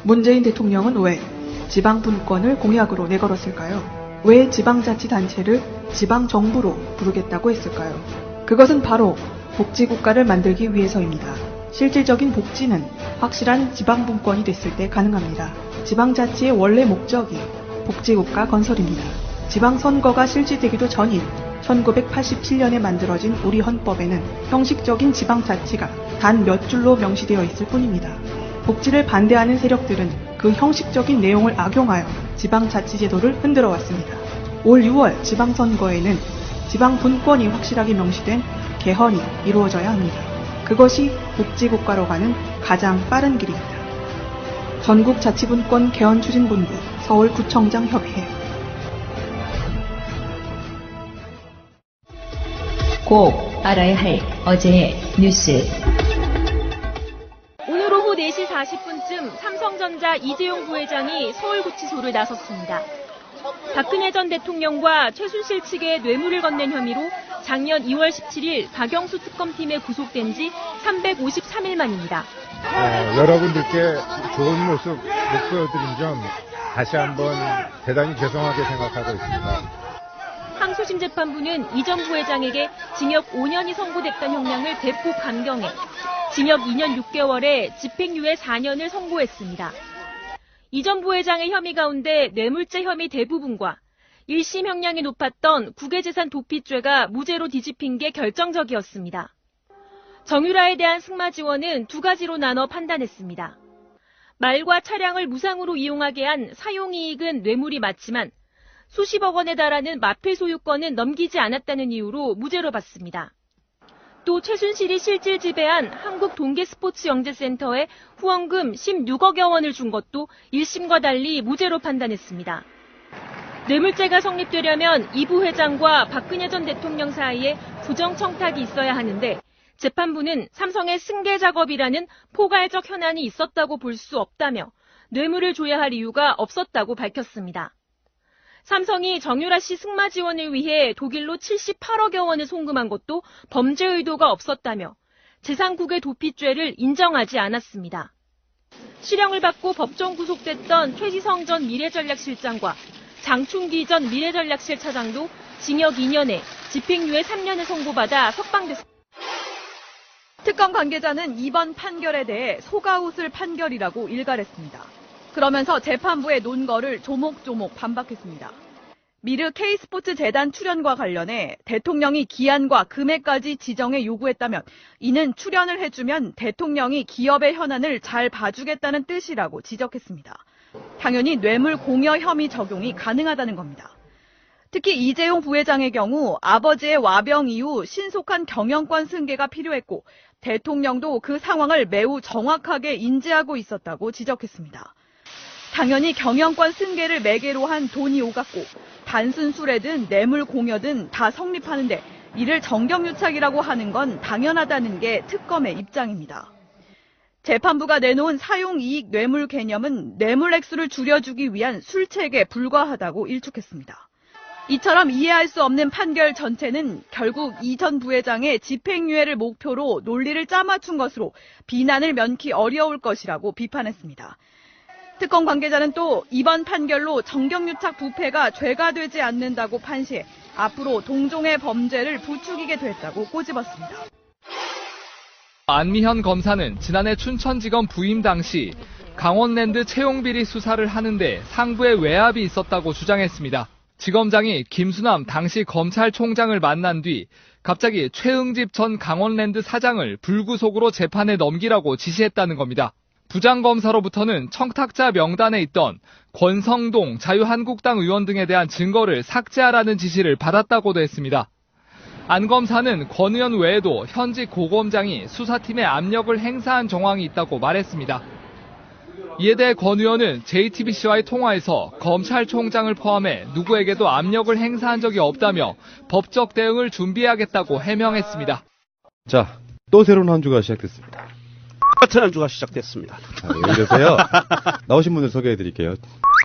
문재인 대통령은 왜 지방분권을 공약으로 내걸었을까요? 왜 지방자치단체를 지방정부로 부르겠다고 했을까요? 그것은 바로 복지국가를 만들기 위해서입니다. 실질적인 복지는 확실한 지방분권이 됐을 때 가능합니다. 지방자치의 원래 목적이 복지국가 건설입니다. 지방선거가 실시되기도 전인 1987년에 만들어진 우리 헌법에는 형식적인 지방자치가 단 몇 줄로 명시되어 있을 뿐입니다. 복지를 반대하는 세력들은 그 형식적인 내용을 악용하여 지방자치제도를 흔들어 왔습니다. 올 6월 지방선거에는 지방분권이 확실하게 명시된 개헌이 이루어져야 합니다. 그것이 복지국가로 가는 가장 빠른 길입니다. 전국자치분권 개헌추진본부 서울구청장 협의회. 꼭 알아야 할 어제의 뉴스. 오늘 오후 4시 40분쯤 삼성전자 이재용 부회장이 서울구치소를 나섰습니다. 박근혜 전 대통령과 최순실 측에 뇌물을 건넨 혐의로 작년 2월 17일 박영수 특검팀에 구속된 지 353일 만입니다. 여러분들께 좋은 모습 못 보여드린 점 다시 한번 대단히 죄송하게 생각하고 있습니다. 항소심 재판부는 이 전 부회장에게 징역 5년이 선고됐던 형량을 대폭 감경해 징역 2년 6개월에 집행유예 4년을 선고했습니다. 이 전 부회장의 혐의 가운데 뇌물죄 혐의 대부분과 1심 형량이 높았던 국외재산 도피죄가 무죄로 뒤집힌 게 결정적이었습니다. 정유라에 대한 승마 지원은 두 가지로 나눠 판단했습니다. 말과 차량을 무상으로 이용하게 한 사용이익은 뇌물이 맞지만 수십억 원에 달하는 마필 소유권은 넘기지 않았다는 이유로 무죄로 봤습니다. 또 최순실이 실질 지배한 한국동계스포츠영재센터에 후원금 16억여 원을 준 것도 1심과 달리 무죄로 판단했습니다. 뇌물죄가 성립되려면 이 부회장과 박근혜 전 대통령 사이에 부정청탁이 있어야 하는데 재판부는 삼성의 승계 작업이라는 포괄적 현안이 있었다고 볼 수 없다며 뇌물을 줘야 할 이유가 없었다고 밝혔습니다. 삼성이 정유라 씨 승마 지원을 위해 독일로 78억여 원을 송금한 것도 범죄 의도가 없었다며 재산국외 도피죄를 인정하지 않았습니다. 실형을 받고 법정 구속됐던 최지성 전 미래전략실장과 장충기 전 미래전략실 차장도 징역 2년에 집행유예 3년을 선고받아 석방됐습니다. 특검 관계자는 이번 판결에 대해 속아웃을 판결이라고 일갈했습니다. 그러면서 재판부의 논거를 조목조목 반박했습니다. 미르 K스포츠 재단 출연과 관련해 대통령이 기한과 금액까지 지정해 요구했다면 이는 출연을 해주면 대통령이 기업의 현안을 잘 봐주겠다는 뜻이라고 지적했습니다. 당연히 뇌물 공여 혐의 적용이 가능하다는 겁니다. 특히 이재용 부회장의 경우 아버지의 와병 이후 신속한 경영권 승계가 필요했고 대통령도 그 상황을 매우 정확하게 인지하고 있었다고 지적했습니다. 당연히 경영권 승계를 매개로 한 돈이 오갔고 단순 수뢰든 뇌물 공여든 다 성립하는데 이를 정경유착이라고 하는 건 당연하다는 게 특검의 입장입니다. 재판부가 내놓은 사용이익 뇌물 개념은 뇌물 액수를 줄여주기 위한 술책에 불과하다고 일축했습니다. 이처럼 이해할 수 없는 판결 전체는 결국 이 전 부회장의 집행유예를 목표로 논리를 짜맞춘 것으로 비난을 면키 어려울 것이라고 비판했습니다. 특검 관계자는 또 이번 판결로 정경유착 부패가 죄가 되지 않는다고 판시해 앞으로 동종의 범죄를 부추기게 됐다고 꼬집었습니다. 안미현 검사는 지난해 춘천지검 부임 당시 강원랜드 채용비리 수사를 하는데 상부에 외압이 있었다고 주장했습니다. 지검장이 김수남 당시 검찰총장을 만난 뒤 갑자기 최응집 전 강원랜드 사장을 불구속으로 재판에 넘기라고 지시했다는 겁니다. 부장검사로부터는 청탁자 명단에 있던 권성동 자유한국당 의원 등에 대한 증거를 삭제하라는 지시를 받았다고도 했습니다. 안 검사는 권 의원 외에도 현직 고검장이 수사팀에 압력을 행사한 정황이 있다고 말했습니다. 이에 대해 권 의원은 JTBC와의 통화에서 검찰총장을 포함해 누구에게도 압력을 행사한 적이 없다며 법적 대응을 준비하겠다고 해명했습니다. 자, 또 새로운 한 주가 시작됐습니다. 같은 한 주가 시작됐습니다. 예를 들어서요. 나오신 분들 소개해드릴게요.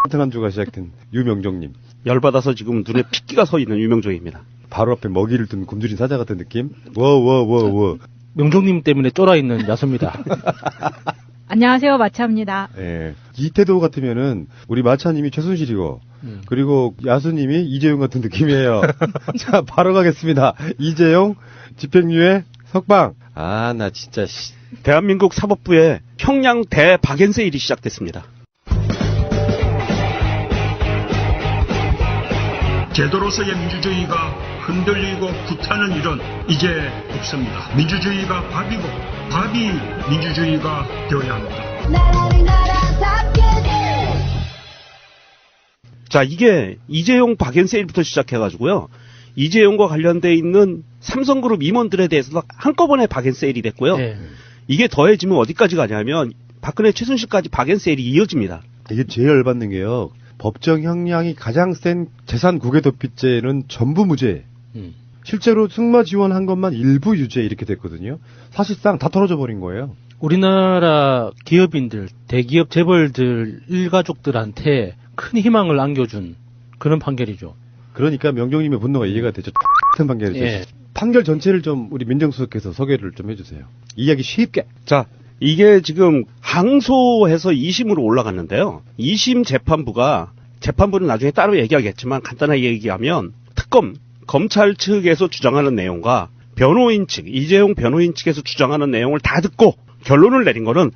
같은 한 주가 시작된 유명종님. 열받아서 지금 눈에 핏기가 서 있는 유명종입니다. 바로 앞에 먹이를 둔 굶주린 사자 같은 느낌? 워워워워. 명종님 때문에 쫄아있는 야수입니다. 안녕하세요, 마차입니다. 예. 이 태도 같으면은 우리 마차님이 최순실이고 그리고 야수님이 이재용 같은 느낌이에요. 자, 바로 가겠습니다. 이재용 집행유예 석방. 아, 나 진짜 대한민국 사법부의 형량 대박연세일이 시작됐습니다. 제도로서의 민주주의가 흔들리고 구타는 일은 이제 없습니다. 민주주의가 밥이고 밥이 민주주의가 되어야 합니다. 자, 이게 이재용 박연세일부터 시작해가지고요. 이재용과 관련돼 있는 삼성그룹 임원들에 대해서도 한꺼번에 박연세일이 됐고요. 네. 이게 더해지면 어디까지 가냐면 박근혜 최순실까지 박연세일이 이어집니다. 이게 제일 열받는 게요. 법정 형량이 가장 센 재산 국외도피죄는 전부 무죄. 실제로 승마 지원한 것만 일부 유죄 이렇게 됐거든요. 사실상 다 털어져 버린 거예요. 우리나라 기업인들, 대기업 재벌들 일가족들한테 큰 희망을 안겨준 그런 판결이죠. 그러니까 명종님의 분노가 이해가 되죠. 같은 판결이죠. 예. 판결 전체를 좀 우리 민정수석께서 소개를 좀 해주세요. 이야기 쉽게. 자, 이게 지금 항소해서 2심으로 올라갔는데요. 2심 재판부는 나중에 따로 얘기하겠지만 간단하게 얘기하면 특검, 검찰 측에서 주장하는 내용과 변호인 측, 이재용 변호인 측에서 주장하는 내용을 다 듣고 결론을 내린 거는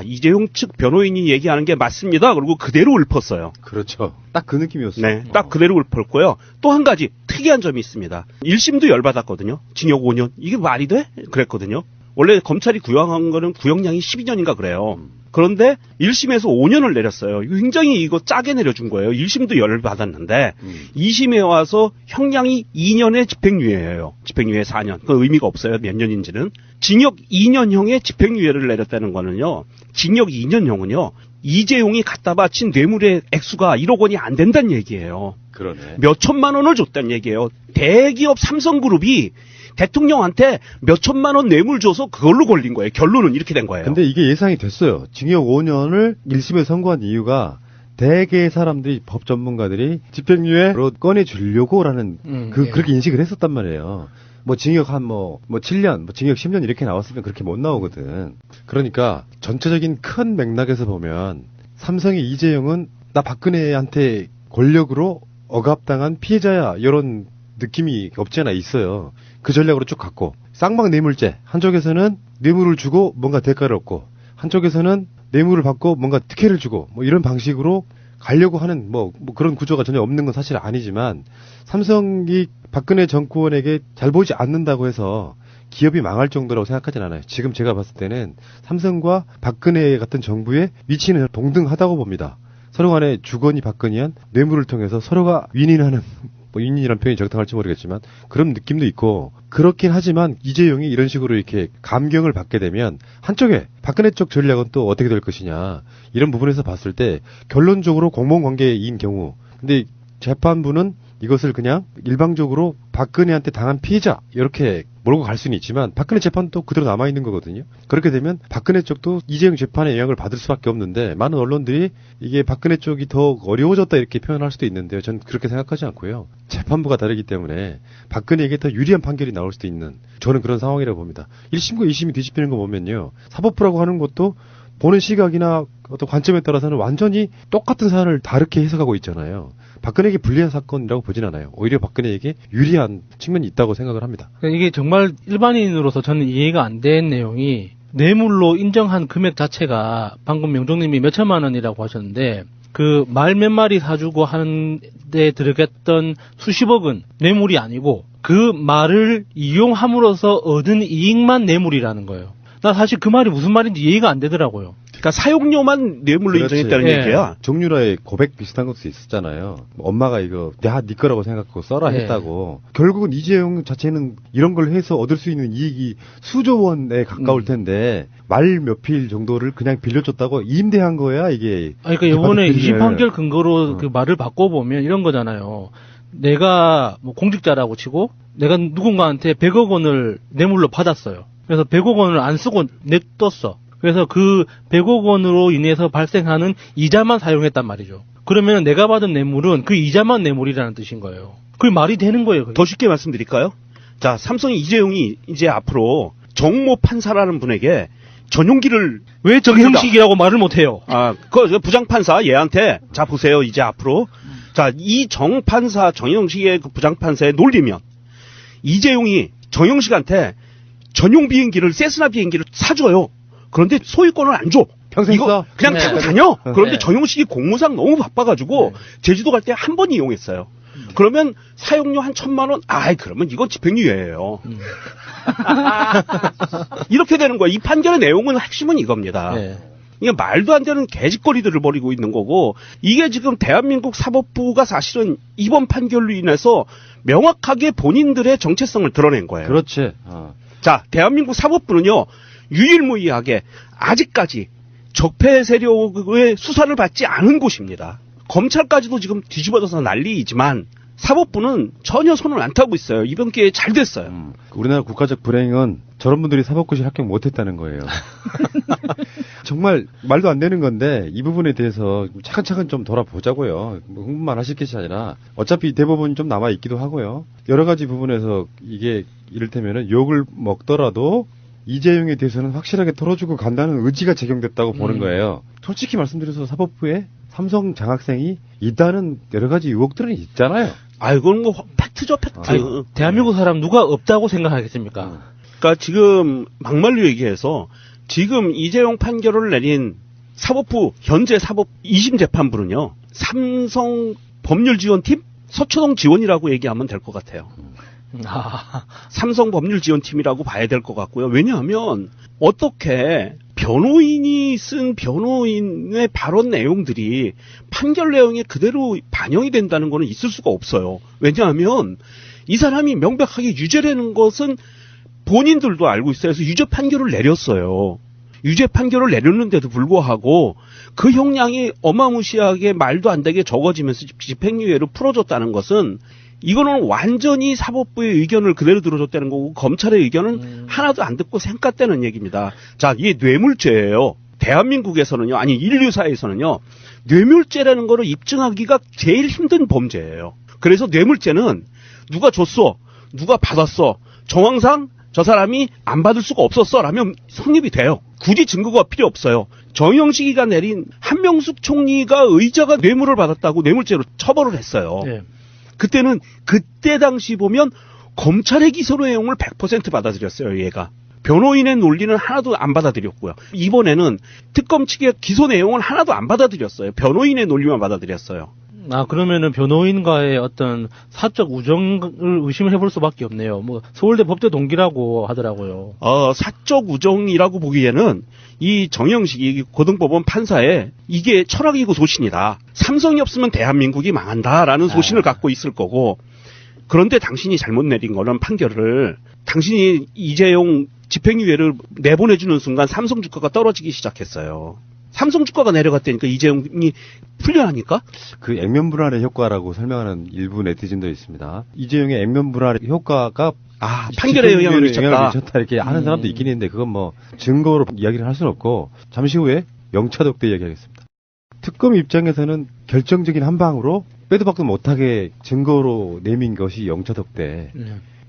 이재용 측 변호인이 얘기하는 게 맞습니다. 그리고 그대로 읊었어요. 그렇죠. 딱 그 느낌이었어요. 네, 딱 그대로 읊었고요. 또 한 가지 특이한 점이 있습니다. 1심도 열받았거든요. 징역 5년. 이게 말이 돼? 그랬거든요. 원래 검찰이 구형한 거는 구형량이 12년인가 그래요. 그런데 1심에서 5년을 내렸어요. 굉장히 이거 짜게 내려준 거예요. 1심도 열받았는데 2심에 와서 형량이 2년의 집행유예예요. 집행유예 4년. 그 의미가 없어요. 몇 년인지는. 징역 2년형의 집행유예를 내렸다는 거는요. 징역 2년형은요. 이재용이 갖다 바친 뇌물의 액수가 1억 원이 안 된다는 얘기예요. 그러네. 몇 천만 원을 줬다는 얘기예요. 대기업 삼성그룹이 대통령한테 몇 천만 원 뇌물 줘서 그걸로 걸린 거예요. 결론은 이렇게 된 거예요. 근데 이게 예상이 됐어요. 징역 5년을 1심에 선고한 이유가 대개의 사람들이 법 전문가들이 집행유예로 꺼내주려고라는 그렇게 인식을 했었단 말이에요. 뭐 징역 한 7년, 뭐 징역 10년 이렇게 나왔으면 그렇게 못 나오거든. 그러니까 전체적인 큰 맥락에서 보면 삼성의 이재용은 나 박근혜한테 권력으로 억압당한 피해자야 이런 느낌이 없지 않아 있어요. 그 전략으로 쭉 갔고 쌍방 뇌물죄 한쪽에서는 뇌물을 주고 뭔가 대가를 얻고 한쪽에서는 뇌물을 받고 뭔가 특혜를 주고 뭐 이런 방식으로 가려고 하는 뭐 그런 구조가 전혀 없는 건 사실 아니지만 삼성이 박근혜 정권에게 잘 보이지 않는다고 해서 기업이 망할 정도라고 생각하진 않아요. 지금 제가 봤을 때는 삼성과 박근혜 같은 정부의 위치는 동등하다고 봅니다. 서로 간에 주거니 받거니한 뇌물을 통해서 서로가 윈윈하는 윈윈이라는 표현이 적당할지 모르겠지만 그런 느낌도 있고 그렇긴 하지만 이재용이 이런 식으로 이렇게 감경을 받게 되면 한쪽에 박근혜 쪽 전략은 또 어떻게 될 것이냐 이런 부분에서 봤을 때 결론적으로 공범관계인 경우 근데 재판부는 이것을 그냥 일방적으로 박근혜한테 당한 피해자 이렇게 몰고 갈 수는 있지만 박근혜 재판도 그대로 남아있는 거거든요. 그렇게 되면 박근혜 쪽도 이재용 재판에 영향을 받을 수밖에 없는데 많은 언론들이 이게 박근혜 쪽이 더 어려워졌다 이렇게 표현할 수도 있는데요. 전 그렇게 생각하지 않고요. 재판부가 다르기 때문에 박근혜에게 더 유리한 판결이 나올 수도 있는 저는 그런 상황이라고 봅니다. 1심과 2심이 뒤집히는 거 보면요. 사법부라고 하는 것도 보는 시각이나 어떤 관점에 따라서는 완전히 똑같은 사안을 다르게 해석하고 있잖아요. 박근혜에게 불리한 사건이라고 보진 않아요. 오히려 박근혜에게 유리한 측면이 있다고 생각을 합니다. 이게 정말 일반인으로서 저는 이해가 안 된 내용이 뇌물로 인정한 금액 자체가 방금 명종님이 몇 천만 원이라고 하셨는데 그 말 몇 마리 사주고 하는데 들어갔던 수십억은 뇌물이 아니고 그 말을 이용함으로써 얻은 이익만 뇌물이라는 거예요. 나 사실 그 말이 무슨 말인지 이해가 안 되더라고요. 그러니까 사용료만 뇌물로 인정했다는 얘기야. 정유라의 고백 비슷한 것도 있었잖아요. 엄마가 이거 네 거라고 생각하고 써라 했다고. 결국은 이재용 자체는 이런 걸 해서 얻을 수 있는 이익이 수조 원에 가까울 텐데 말 몇 필 정도를 그냥 빌려줬다고 임대한 거야 이게. 그러니까 이번에 2심 판결 근거로 그 말을 바꿔보면 이런 거잖아요. 내가 뭐 공직자라고 치고 내가 누군가한테 100억 원을 뇌물로 받았어요. 그래서 100억 원을 안 쓰고 냅뒀어. 그래서 그 100억 원으로 인해서 발생하는 이자만 사용했단 말이죠. 그러면 내가 받은 뇌물은 그 이자만 뇌물이라는 뜻인 거예요. 그게 말이 되는 거예요. 그게. 더 쉽게 말씀드릴까요? 자, 삼성 이재용이 이제 앞으로 정모 판사라는 분에게 전용기를 왜 정형식이라고 말을 못해요? 그 부장판사 얘한테 자 보세요 이제 앞으로 자 이 정판사 정형식의 그 부장판사에 놀리면 이재용이 정형식한테 전용 비행기를 세스나 비행기를 사줘요. 그런데 소유권을 안 줘. 평생 이거 써? 그냥 네. 타고 다녀. 그런데 네. 정형식이 공무상 너무 바빠가지고 제주도 갈 때 한 번 이용했어요. 그러면 사용료 한 1,000만 원. 그러면 이건 집행유예예요. 이렇게 되는 거예요. 이 판결의 내용은 핵심은 이겁니다. 네. 이게 말도 안 되는 개짓거리들을 벌이고 있는 거고 이게 지금 대한민국 사법부가 사실은 이번 판결로 인해서 명확하게 본인들의 정체성을 드러낸 거예요. 그렇지. 자, 대한민국 사법부는요. 유일무이하게 아직까지 적폐 세력의 수사를 받지 않은 곳입니다. 검찰까지도 지금 뒤집어져서 난리이지만 사법부는 전혀 손을 안 타고 있어요. 이번 기회에 잘 됐어요. 우리나라 국가적 불행은 저런 분들이 사법고시 합격 못했다는 거예요. 정말 말도 안 되는 건데 이 부분에 대해서 차근차근 좀 돌아보자고요. 뭐 흥분만 하실 것이 아니라 어차피 대법원이 좀 남아 있기도 하고요. 여러 가지 부분에서 이게 이를테면은 욕을 먹더라도 이재용에 대해서는 확실하게 털어주고 간다는 의지가 적용됐다고 보는 거예요. 솔직히 말씀드려서 사법부에 삼성 장학생이 있다는 여러 가지 의혹들은 있잖아요. 이건 뭐 팩트죠, 팩트. 대한민국 사람 누가 없다고 생각하겠습니까? 그러니까 지금 막말로 얘기해서 지금 이재용 판결을 내린 사법부 현재 사법 2심 재판부는요. 삼성 법률지원팀 서초동 지원이라고 얘기하면 될 것 같아요. 삼성 법률지원팀이라고 봐야 될 것 같고요. 왜냐하면 어떻게 변호인이 쓴 변호인의 발언 내용들이 판결 내용에 그대로 반영이 된다는 거는 있을 수가 없어요. 왜냐하면 이 사람이 명백하게 유죄라는 것은 본인들도 알고 있어요. 그래서 유죄 판결을 내렸어요. 유죄 판결을 내렸는데도 불구하고 그 형량이 어마무시하게 말도 안 되게 적어지면서 집행유예로 풀어줬다는 것은 이거는 완전히 사법부의 의견을 그대로 들어줬다는 거고 검찰의 의견은 하나도 안 듣고 생각되는 얘기입니다. 자, 이게 뇌물죄예요. 대한민국에서는요, 아니 인류사에서는요, 뇌물죄라는 거를 입증하기가 제일 힘든 범죄예요. 그래서 뇌물죄는 누가 줬어, 누가 받았어, 정황상 저 사람이 안 받을 수가 없었어 라면 성립이 돼요. 굳이 증거가 필요 없어요. 정영식이가 내린 한명숙 총리가 의자가 뇌물을 받았다고 뇌물죄로 처벌을 했어요. 네. 그때는 그때 당시 보면 검찰의 기소 내용을 100% 받아들였어요. 얘가. 변호인의 논리는 하나도 안 받아들였고요. 이번에는 특검 측의 기소 내용을 하나도 안 받아들였어요. 변호인의 논리만 받아들였어요. 그러면은 변호인과의 어떤 사적 우정을 의심을 해볼 수밖에 없네요. 뭐 서울대 법대 동기라고 하더라고요. 사적 우정이라고 보기에는 이 정영식이 고등법원 판사의 이게 철학이고 소신이다. 삼성이 없으면 대한민국이 망한다라는 소신을 갖고 있을 거고, 그런데 당신이 잘못 내린 거는 판결을 당신이 이재용 집행유예를 내보내주는 순간 삼성 주가가 떨어지기 시작했어요. 삼성 주가가 내려갔다니까 이재용이 풀려나니까? 그 액면 불안의 효과라고 설명하는 일부 네티즌도 있습니다. 이재용의 액면 불안의 효과가 판결에 영향을 미쳤다 이렇게 하는 사람도 있긴 있는데 그건 뭐 증거로 이야기를 할 수는 없고 잠시 후에 영차독대 이야기하겠습니다. 특검 입장에서는 결정적인 한 방으로 빼도 박도 못하게 증거로 내민 것이 영차독대.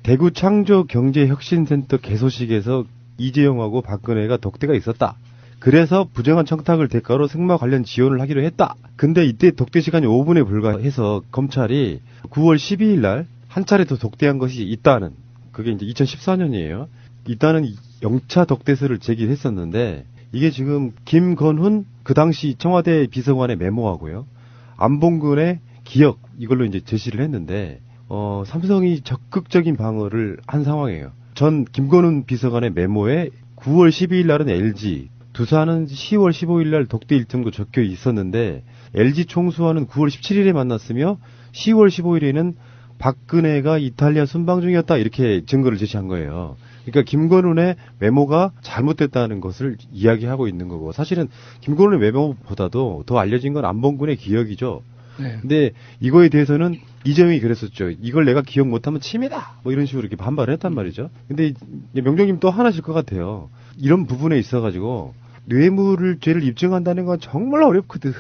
대구 창조경제혁신센터 개소식에서 이재용하고 박근혜가 독대가 있었다. 그래서 부정한 청탁을 대가로 승마 관련 지원을 하기로 했다. 근데 이때 독대 시간이 5분에 불과해서 검찰이 9월 12일 날 한 차례 더 독대한 것이 있다는, 그게 이제 2014년이에요. 있다는 영차 독대서를 제기했었는데 이게 지금 김건훈 그 당시 청와대 비서관의 메모하고요. 안봉근의 기억 이걸로 이제 제시를 했는데 삼성이 적극적인 방어를 한 상황이에요. 전 김건훈 비서관의 메모에 9월 12일 날은 LG, 두산은 10월 15일 날 독대 일정도 적혀 있었는데 LG 총수와는 9월 17일에 만났으며 10월 15일에는 박근혜가 이탈리아 순방 중이었다 이렇게 증거를 제시한 거예요. 그러니까 김건훈의 메모가 잘못됐다는 것을 이야기하고 있는 거고, 사실은 김건훈의 메모보다도 더 알려진 건 안봉근의 기억이죠. 네. 근데 이거에 대해서는 이재용이 그랬었죠. 이걸 내가 기억 못하면 침해다. 뭐 이런 식으로 이렇게 반발을 했단 말이죠. 근데 명정님 또 하나실 것 같아요. 이런 부분에 있어가지고 뇌물을 죄를 입증한다는 건 정말 어렵거든.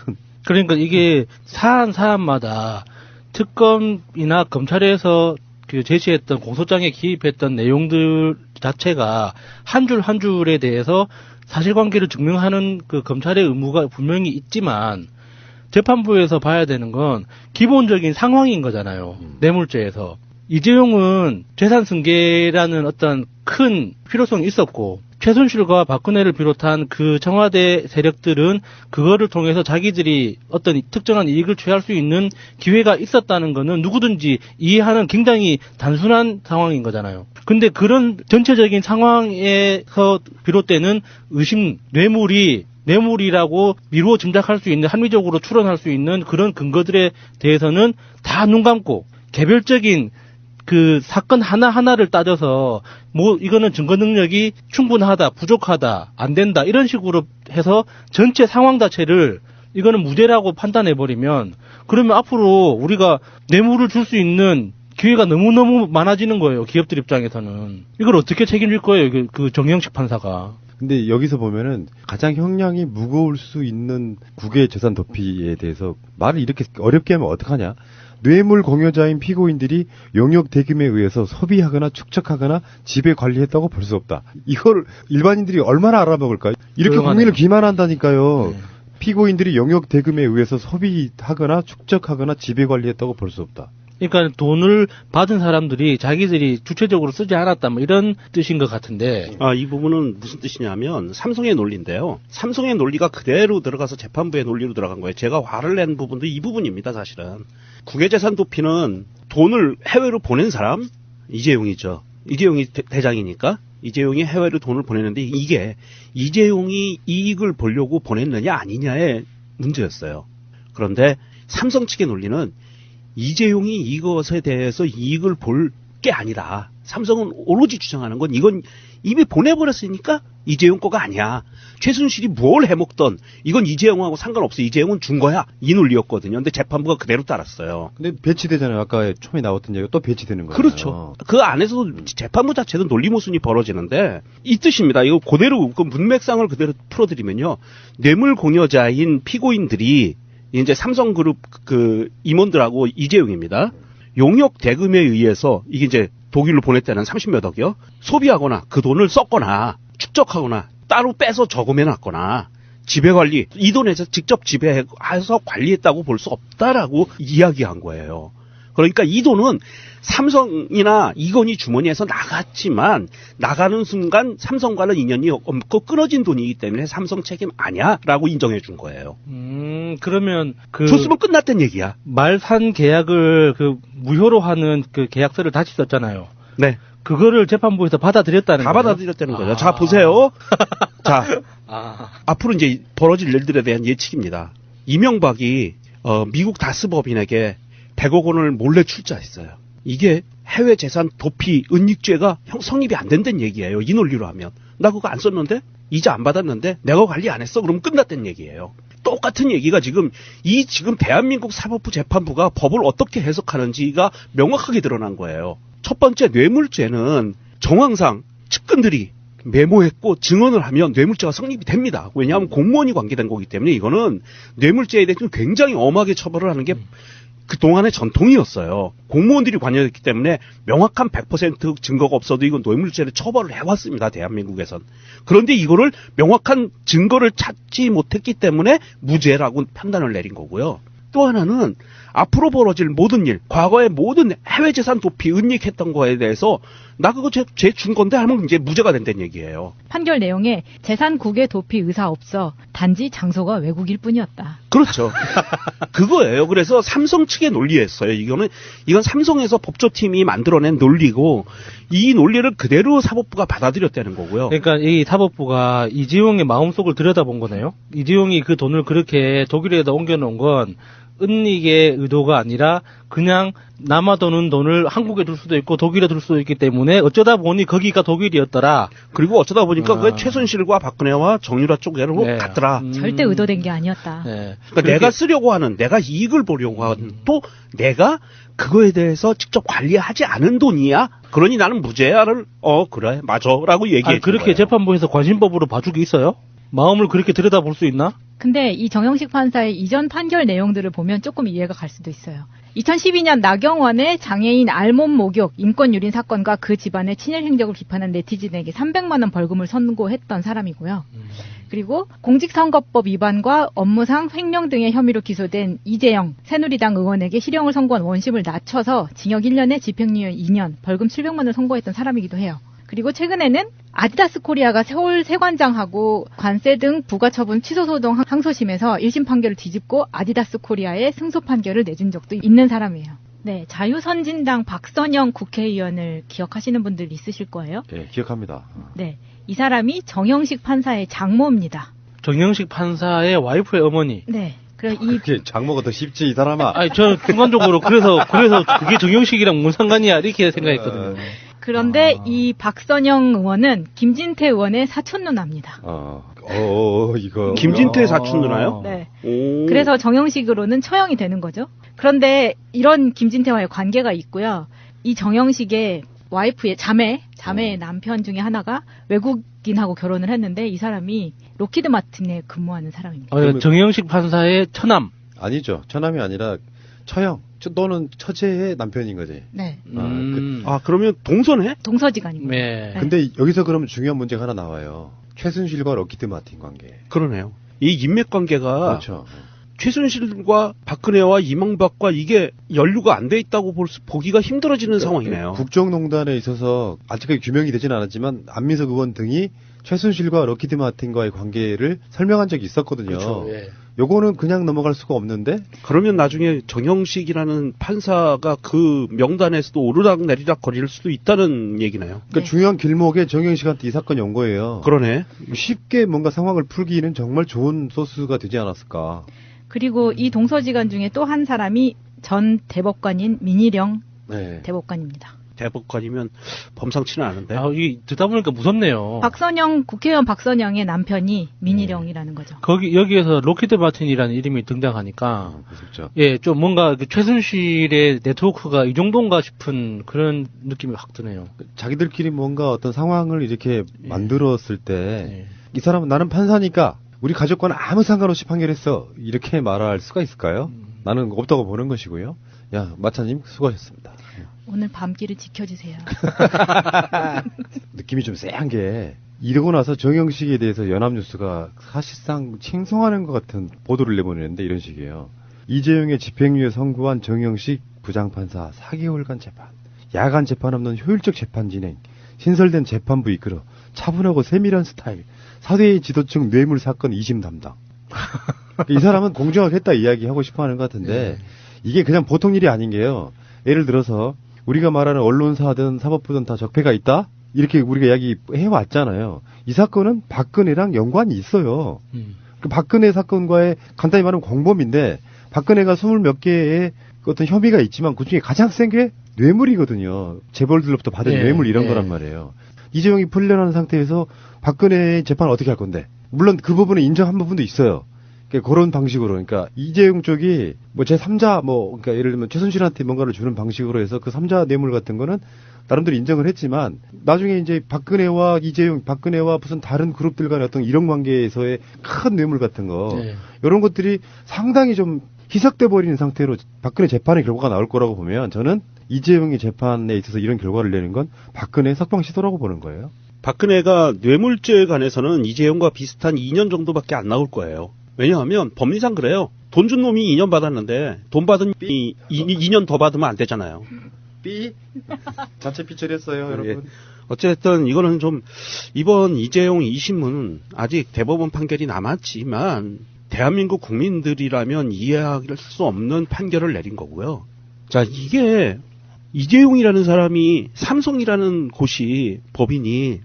그러니까 이게 사안마다 특검이나 검찰에서 그 제시했던 공소장에 기입했던 내용들 자체가 한 줄 한 줄에 대해서 사실관계를 증명하는 그 검찰의 의무가 분명히 있지만 재판부에서 봐야 되는 건 기본적인 상황인 거잖아요. 뇌물죄에서. 이재용은 재산 승계라는 어떤 큰 필요성이 있었고 최순실과 박근혜를 비롯한 그 청와대 세력들은 그거를 통해서 자기들이 어떤 특정한 이익을 취할 수 있는 기회가 있었다는 거는 누구든지 이해하는 굉장히 단순한 상황인 거잖아요. 근데 그런 전체적인 상황에서 비롯되는 의심, 뇌물이라고 미루어 짐작할 수 있는, 합리적으로 추론할 수 있는 그런 근거들에 대해서는 다 눈 감고 개별적인 그 사건 하나하나를 따져서 뭐 이거는 증거 능력이 충분하다, 부족하다, 안 된다 이런 식으로 해서 전체 상황 자체를 이거는 무죄라고 판단해버리면 그러면 앞으로 우리가 뇌물을 줄 수 있는 기회가 너무너무 많아지는 거예요. 기업들 입장에서는. 이걸 어떻게 책임질 거예요. 그 정영식 판사가. 근데 여기서 보면은 가장 형량이 무거울 수 있는 국외 재산 도피에 대해서 말을 이렇게 어렵게 하면 어떡하냐. 뇌물 공여자인 피고인들이 용역 대금에 의해서 소비하거나 축적하거나 지배 관리했다고 볼 수 없다. 이걸 일반인들이 얼마나 알아먹을까요? 이렇게 국민을 기만한다니까요. 피고인들이 용역 대금에 의해서 소비하거나 축적하거나 지배 관리했다고 볼 수 없다. 그러니까 돈을 받은 사람들이 자기들이 주체적으로 쓰지 않았다 뭐 이런 뜻인 것 같은데. 이 부분은 무슨 뜻이냐면 삼성의 논리인데요. 삼성의 논리가 그대로 들어가서 재판부의 논리로 들어간 거예요. 제가 화를 낸 부분도 이 부분입니다. 사실은. 국외재산 도피는 돈을 해외로 보낸 사람 이재용이죠. 이재용이 대장이니까 이재용이 해외로 돈을 보냈는데 이게 이재용이 이익을 보려고 보냈느냐 아니냐의 문제였어요. 그런데 삼성 측의 논리는 이재용이 이것에 대해서 이익을 볼 게 아니다. 삼성은 오로지 주장하는 건 이건 이미 보내버렸으니까 이재용 거가 아니야. 최순실이 뭘 해먹던 이건 이재용하고 상관없어. 이재용은 준 거야. 이 논리였거든요. 근데 재판부가 그대로 따랐어요. 근데 배치되잖아요. 아까 처음에 나왔던 얘기가 또 배치되는 거예요. 그렇죠. 그 안에서 재판부 자체도 논리 모순이 벌어지는데 이 뜻입니다. 이거 그대로 그 문맥상을 그대로 풀어드리면요. 뇌물 공여자인 피고인들이 이제 삼성그룹 그 임원들하고 이재용입니다. 용역 대금에 의해서 이게 이제 독일로 보냈다는 30몇 억이요. 소비하거나 그 돈을 썼거나 축적하거나 따로 빼서 저금해놨거나 지배관리 이 돈에서 직접 지배해서 관리했다고 볼 수 없다라고 이야기한 거예요. 그러니까 이 돈은 삼성이나 이건희 주머니에서 나갔지만 나가는 순간 삼성과는 인연이 없고 끊어진 돈이기 때문에 삼성 책임 아니야라고 인정해 준 거예요. 그러면 줬으면 끝났단 얘기야. 말산 계약을 무효로 하는 그 계약서를 다시 썼잖아요. 네. 그거를 재판부에서 받아들였다는 거예요. 다 받아들였다는 거죠. 자, 보세요. 자, 앞으로 이제 벌어질 일들에 대한 예측입니다. 이명박이 미국 다스법인에게 100억 원을 몰래 출자했어요. 이게 해외 재산 도피 은닉죄가 성립이 안 된다는 얘기예요. 이 논리로 하면. 나 그거 안 썼는데? 이자 안 받았는데? 내가 관리 안 했어? 그러면 끝났다는 얘기예요. 똑같은 얘기가 지금 대한민국 사법부 재판부가 법을 어떻게 해석하는지가 명확하게 드러난 거예요. 첫 번째 뇌물죄는 정황상 측근들이 메모했고 증언을 하면 뇌물죄가 성립이 됩니다. 왜냐하면 공무원이 관계된 거기 때문에 이거는 뇌물죄에 대해서 굉장히 엄하게 처벌을 하는 게 그동안의 전통이었어요. 공무원들이 관여했기 때문에 명확한 100% 증거가 없어도 이건 뇌물죄를 처벌을 해왔습니다. 대한민국에선. 그런데 이거를 명확한 증거를 찾지 못했기 때문에 무죄라고 판단을 내린 거고요. 또 하나는 앞으로 벌어질 모든 일, 과거의 모든 해외 재산 도피 은닉했던 거에 대해서 나 그거 죄 준 건데 하면 이제 무죄가 된다는 얘기예요. 판결 내용에 재산 국외 도피 의사 없어 단지 장소가 외국일 뿐이었다. 그렇죠. 그거예요. 그래서 삼성 측의 논리였어요. 이건 삼성에서 법조팀이 만들어낸 논리고 이 논리를 그대로 사법부가 받아들였다는 거고요. 그러니까 이 사법부가 이재용의 마음속을 들여다본 거네요. 이재용이 그 돈을 그렇게 독일에다 옮겨놓은 건 은닉의 의도가 아니라 그냥 남아도는 돈을 한국에 둘 수도 있고 독일에 둘 수도 있기 때문에 어쩌다 보니 거기가 독일이었더라. 그리고 어쩌다 보니까 그게 최순실과 박근혜와 정유라 쪽으로 갔더라. 절대 의도된 게 아니었다. 네. 그러니까 내가 쓰려고 하는, 내가 이익을 보려고 하는, 또 내가 그거에 대해서 직접 관리하지 않은 돈이야. 그러니 나는 무죄야를 그래 맞아라고 얘기해 준 그렇게 거예요. 재판부에서 관심법으로 봐주기 있어요? 마음을 그렇게 들여다볼 수 있나? 근데 이 정영식 판사의 이전 판결 내용들을 보면 조금 이해가 갈 수도 있어요. 2012년 나경원의 장애인 알몸 목욕 인권 유린 사건과 그 집안의 친일 행적을 비판한 네티즌에게 300만 원 벌금을 선고했던 사람이고요. 그리고 공직선거법 위반과 업무상 횡령 등의 혐의로 기소된 이재영 새누리당 의원에게 실형을 선고한 원심을 낮춰서 징역 1년에 집행유예 2년, 벌금 700만 원을 선고했던 사람이기도 해요. 그리고 최근에는 아디다스 코리아가 서울 세관장하고 관세 등 부가처분 취소 소송 항소심에서 1심 판결을 뒤집고 아디다스 코리아에 승소 판결을 내준 적도 있는 사람이에요. 네, 자유선진당 박선영 국회의원을 기억하시는 분들 있으실 거예요. 네, 기억합니다. 네, 이 사람이 정영식 판사의 장모입니다. 정영식 판사의 와이프의 어머니. 네. 그럼 이 장모가 더 쉽지 이 사람아. 아니 저는 순간적으로 그래서 그게 정영식이랑 뭔 상관이야 이렇게 생각했거든요. 그런데 이 박선영 의원은 김진태 의원의 사촌 누나입니다. 이거. 김진태 사촌 누나요? 네. 오. 그래서 정영식으로는 처형이 되는 거죠. 그런데 이런 김진태와의 관계가 있고요. 이 정영식의 와이프의 자매의 남편 중에 하나가 외국인하고 결혼을 했는데 이 사람이 로키드 마틴에 근무하는 사람입니다. 정영식 판사의 처남. 아니죠. 처남이 아니라 처형. 너는 처제의 남편인 거지. 네. 그러면 동서네? 동서지간입니다. 네. 근데 여기서 그러면 중요한 문제가 하나 나와요. 최순실과 로키드 마틴 관계. 그러네요. 이 인맥 관계가 그렇죠. 최순실과 박근혜와 이명박과 이게 연루가 안 돼 있다고 보기가 힘들어지는 그러니까 상황이네요. 국정농단에 있어서 아직까지 규명이 되지는 않았지만 안민석 의원 등이 최순실과 로키드 마틴과의 관계를 설명한 적이 있었거든요. 그렇죠. 예. 요거는 그냥 넘어갈 수가 없는데. 그러면 나중에 정영식이라는 판사가 그 명단에서도 오르락 내리락 거릴 수도 있다는 얘기나요? 그러니까 중요한 길목에 정영식한테 이 사건이 온 거예요. 그러네. 쉽게 뭔가 상황을 풀기는 정말 좋은 소스가 되지 않았을까. 그리고 이 동서지간 중에 또 한 사람이 전 대법관인 민희령 대법관입니다. 대법관이면 범상치는 않은데. 이 듣다 보니까 무섭네요. 국회의원 박선영의 남편이 민희령이라는 거죠. 여기에서 로키드 마틴이라는 이름이 등장하니까. 무섭죠. 예, 좀 뭔가 최순실의 네트워크가 이 정도인가 싶은 그런 느낌이 확 드네요. 자기들끼리 뭔가 어떤 상황을 이렇게 만들었을 때, 이 사람은 나는 판사니까 우리 가족과는 아무 상관없이 판결했어. 이렇게 말할 수가 있을까요? 나는 없다고 보는 것이고요. 마차님 수고하셨습니다. 오늘 밤길을 지켜주세요. 느낌이 좀 쎄한 게 이러고 나서 정영식에 대해서 연합뉴스가 사실상 칭송하는 것 같은 보도를 내보내는데 이런 식이에요. 이재용의 집행유예 선고한 정영식 부장판사 4개월간 재판, 야간 재판 없는 효율적 재판 진행, 신설된 재판부 이끌어 차분하고 세밀한 스타일, 사대의 지도층 뇌물 사건 2심 담당. 이 사람은 공정하게 했다 이야기하고 싶어하는 것 같은데 이게 그냥 보통 일이 아닌 게요. 예를 들어서 우리가 말하는 언론사든 사법부든 다 적폐가 있다? 이렇게 우리가 이야기해왔잖아요. 이 사건은 박근혜랑 연관이 있어요. 그 박근혜 사건과의 간단히 말하면 공범인데 박근혜가 20몇 개의 어떤 혐의가 있지만 그중에 가장 센 게 뇌물이거든요. 재벌들로부터 받은 뇌물 이런 거란 말이에요. 이재용이 풀려나는 상태에서 박근혜의 재판을 어떻게 할 건데? 물론 그 부분은 인정한 부분도 있어요. 그런 방식으로, 그러니까 이재용 쪽이 제3자 그러니까 예를 들면 최순실한테 뭔가를 주는 방식으로 해서 그 3자 뇌물 같은 거는 나름대로 인정을 했지만 나중에 이제 박근혜와 이재용, 박근혜와 무슨 다른 그룹들 간의 어떤 이런 관계에서의 큰 뇌물 같은 거 이런 것들이 상당히 좀 희석돼 버리는 상태로 박근혜 재판의 결과가 나올 거라고 보면 저는 이재용의 재판에 있어서 이런 결과를 내는 건 박근혜 석방 시도라고 보는 거예요. 박근혜가 뇌물죄에 관해서는 이재용과 비슷한 2년 정도밖에 안 나올 거예요. 왜냐하면 법리상 그래요. 돈 준 놈이 2년 받았는데 돈 받은 놈이 2년 더 받으면 안 되잖아요. 자체 삐처리했어요, 여러분. 어쨌든 이거는 좀 이번 이재용 2심은 아직 대법원 판결이 남았지만 대한민국 국민들이라면 이해할 수 없는 판결을 내린 거고요. 자, 이게 이재용이라는 사람이 삼성이라는 곳이 법인이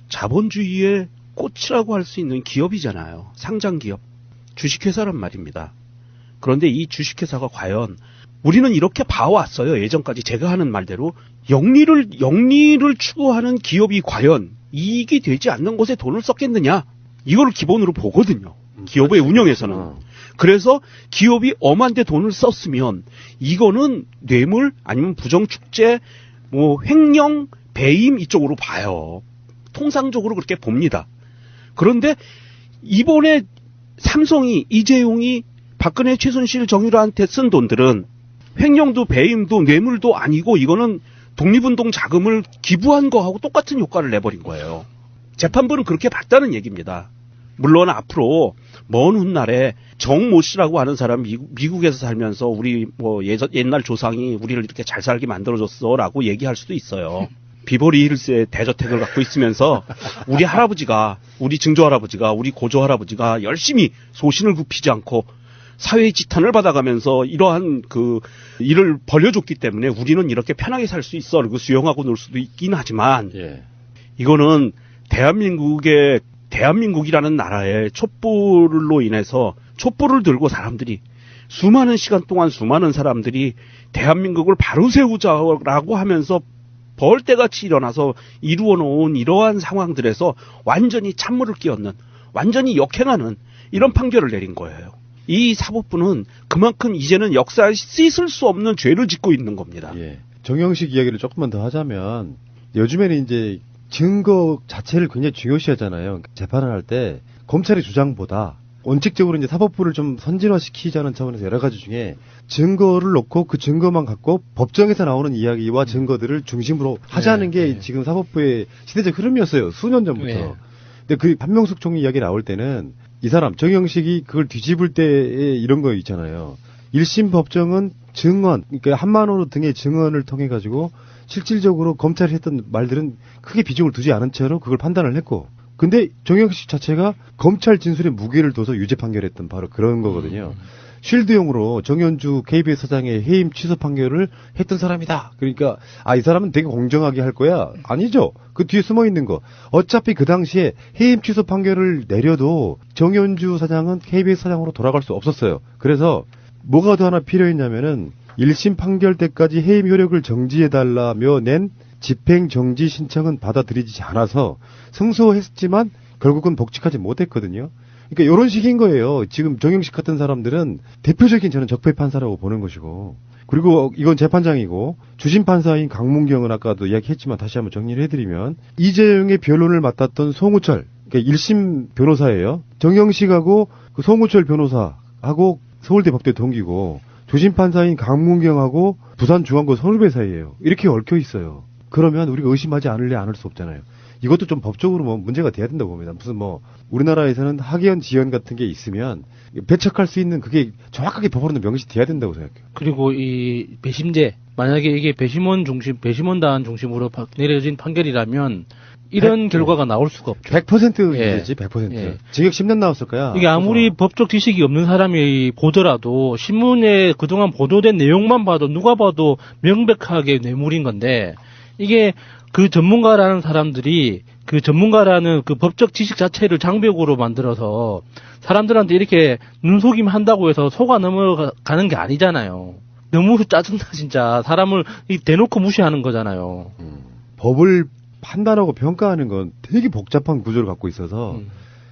자본주의의 꽃이라고 할 수 있는 기업이잖아요. 상장기업. 주식회사란 말입니다. 그런데 이 주식회사가 과연 우리는 이렇게 봐왔어요. 예전까지 제가 하는 말대로 영리를 추구하는 기업이 과연 이익이 되지 않는 곳에 돈을 썼겠느냐. 이거를 기본으로 보거든요. 기업의 운영에서는. 그래서 기업이 엄한데 돈을 썼으면 이거는 뇌물 아니면 부정축제 횡령 배임 이쪽으로 봐요. 통상적으로 그렇게 봅니다. 그런데 이번에 삼성이 이재용이 박근혜, 최순실, 정유라한테 쓴 돈들은 횡령도 배임도 뇌물도 아니고 이거는 독립운동 자금을 기부한 거하고 똑같은 효과를 내버린 거예요. 재판부는 그렇게 봤다는 얘기입니다. 물론 앞으로 먼 훗날에 정모 씨라고 하는 사람 미국에서 살면서 우리 뭐 옛날 조상이 우리를 이렇게 잘 살게 만들어줬어라고 얘기할 수도 있어요. 비버리 힐스의 대저택을 갖고 있으면서 우리 할아버지가, 우리 증조 할아버지가, 우리 고조 할아버지가 열심히 소신을 굽히지 않고 사회의 지탄을 받아가면서 이러한 그 일을 벌려줬기 때문에 우리는 이렇게 편하게 살 수 있어. 그리고 수용하고 놀 수도 있긴 하지만 이거는 대한민국이라는 나라의 촛불로 인해서 촛불을 들고 사람들이 수많은 시간 동안 수많은 사람들이 대한민국을 바로 세우자라고 하면서 벌떼같이 일어나서 이루어 놓은 이러한 상황들에서 완전히 찬물을 끼얹는, 완전히 역행하는 이런 판결을 내린 거예요. 이 사법부는 그만큼 이제는 역사에 씻을 수 없는 죄를 짓고 있는 겁니다. 정영식 이야기를 조금만 더 하자면 요즘에는 이제 증거 자체를 굉장히 중요시하잖아요. 재판을 할 때 검찰의 주장보다 원칙적으로 이제 사법부를 좀 선진화시키자는 차원에서 여러 가지 중에 증거를 놓고 그 증거만 갖고 법정에서 나오는 이야기와 증거들을 중심으로 하자는 게 지금 사법부의 시대적 흐름이었어요. 수년 전부터. 근데 그 한명숙 총리 이야기 나올 때는 이 사람 정영식이 그걸 뒤집을 때 이런 거 있잖아요. 1심 법정은 증언, 그러니까 한만호 등의 증언을 통해 가지고 실질적으로 검찰이 했던 말들은 크게 비중을 두지 않은 채로 그걸 판단을 했고, 근데 정영식 자체가 검찰 진술에 무게를 둬서 유죄 판결했던 바로 그런 거거든요. 쉴드용으로 정현주 KBS 사장의 해임 취소 판결을 했던 사람이다. 그러니까 이 사람은 되게 공정하게 할 거야. 아니죠. 그 뒤에 숨어 있는 거. 어차피 그 당시에 해임 취소 판결을 내려도 정현주 사장은 KBS 사장으로 돌아갈 수 없었어요. 그래서 뭐가 더 하나 필요했냐면은 1심 판결 때까지 해임 효력을 정지해달라며 낸 집행정지 신청은 받아들이지 않아서 승소했지만 결국은 복직하지 못했거든요. 그러니까 이런 식인 거예요. 지금 정영식 같은 사람들은 대표적인 저는 적폐 판사라고 보는 것이고, 그리고 이건 재판장이고 주심 판사인 강문경은 아까도 이야기했지만 다시 한번 정리를 해드리면 이재용의 변론을 맡았던 송우철, 그러니까 1심 변호사예요. 정영식하고 그 송우철 변호사하고 서울대 법대 동기고 주심 판사인 강문경하고 부산중앙고 선후배 사이예요. 이렇게 얽혀 있어요. 그러면 우리가 의심하지 않을 수 없잖아요. 이것도 좀 법적으로 뭐 문제가 돼야 된다고 봅니다. 무슨 뭐 우리나라에서는 학연 지연 같은 게 있으면 배척할 수 있는 그게 정확하게 법으로는 명시돼야 된다고 생각해요. 그리고 이 배심제, 만약에 이게 배심원단 중심으로 내려진 판결이라면 이런 결과가 나올 수가 없죠. 100%이지, 100%. 징역 10년 나왔을 거야. 이게 아무리 법적 지식이 없는 사람이 보더라도 신문에 그동안 보도된 내용만 봐도 누가 봐도 명백하게 뇌물인 건데, 이게 그 전문가라는 사람들이 그 전문가라는 그 법적 지식 자체를 장벽으로 만들어서 사람들한테 이렇게 눈속임 한다고 해서 속아 넘어가는 게 아니잖아요. 너무 짜증나 진짜. 사람을 대놓고 무시하는 거잖아요. 법을 판단하고 평가하는 건 되게 복잡한 구조를 갖고 있어서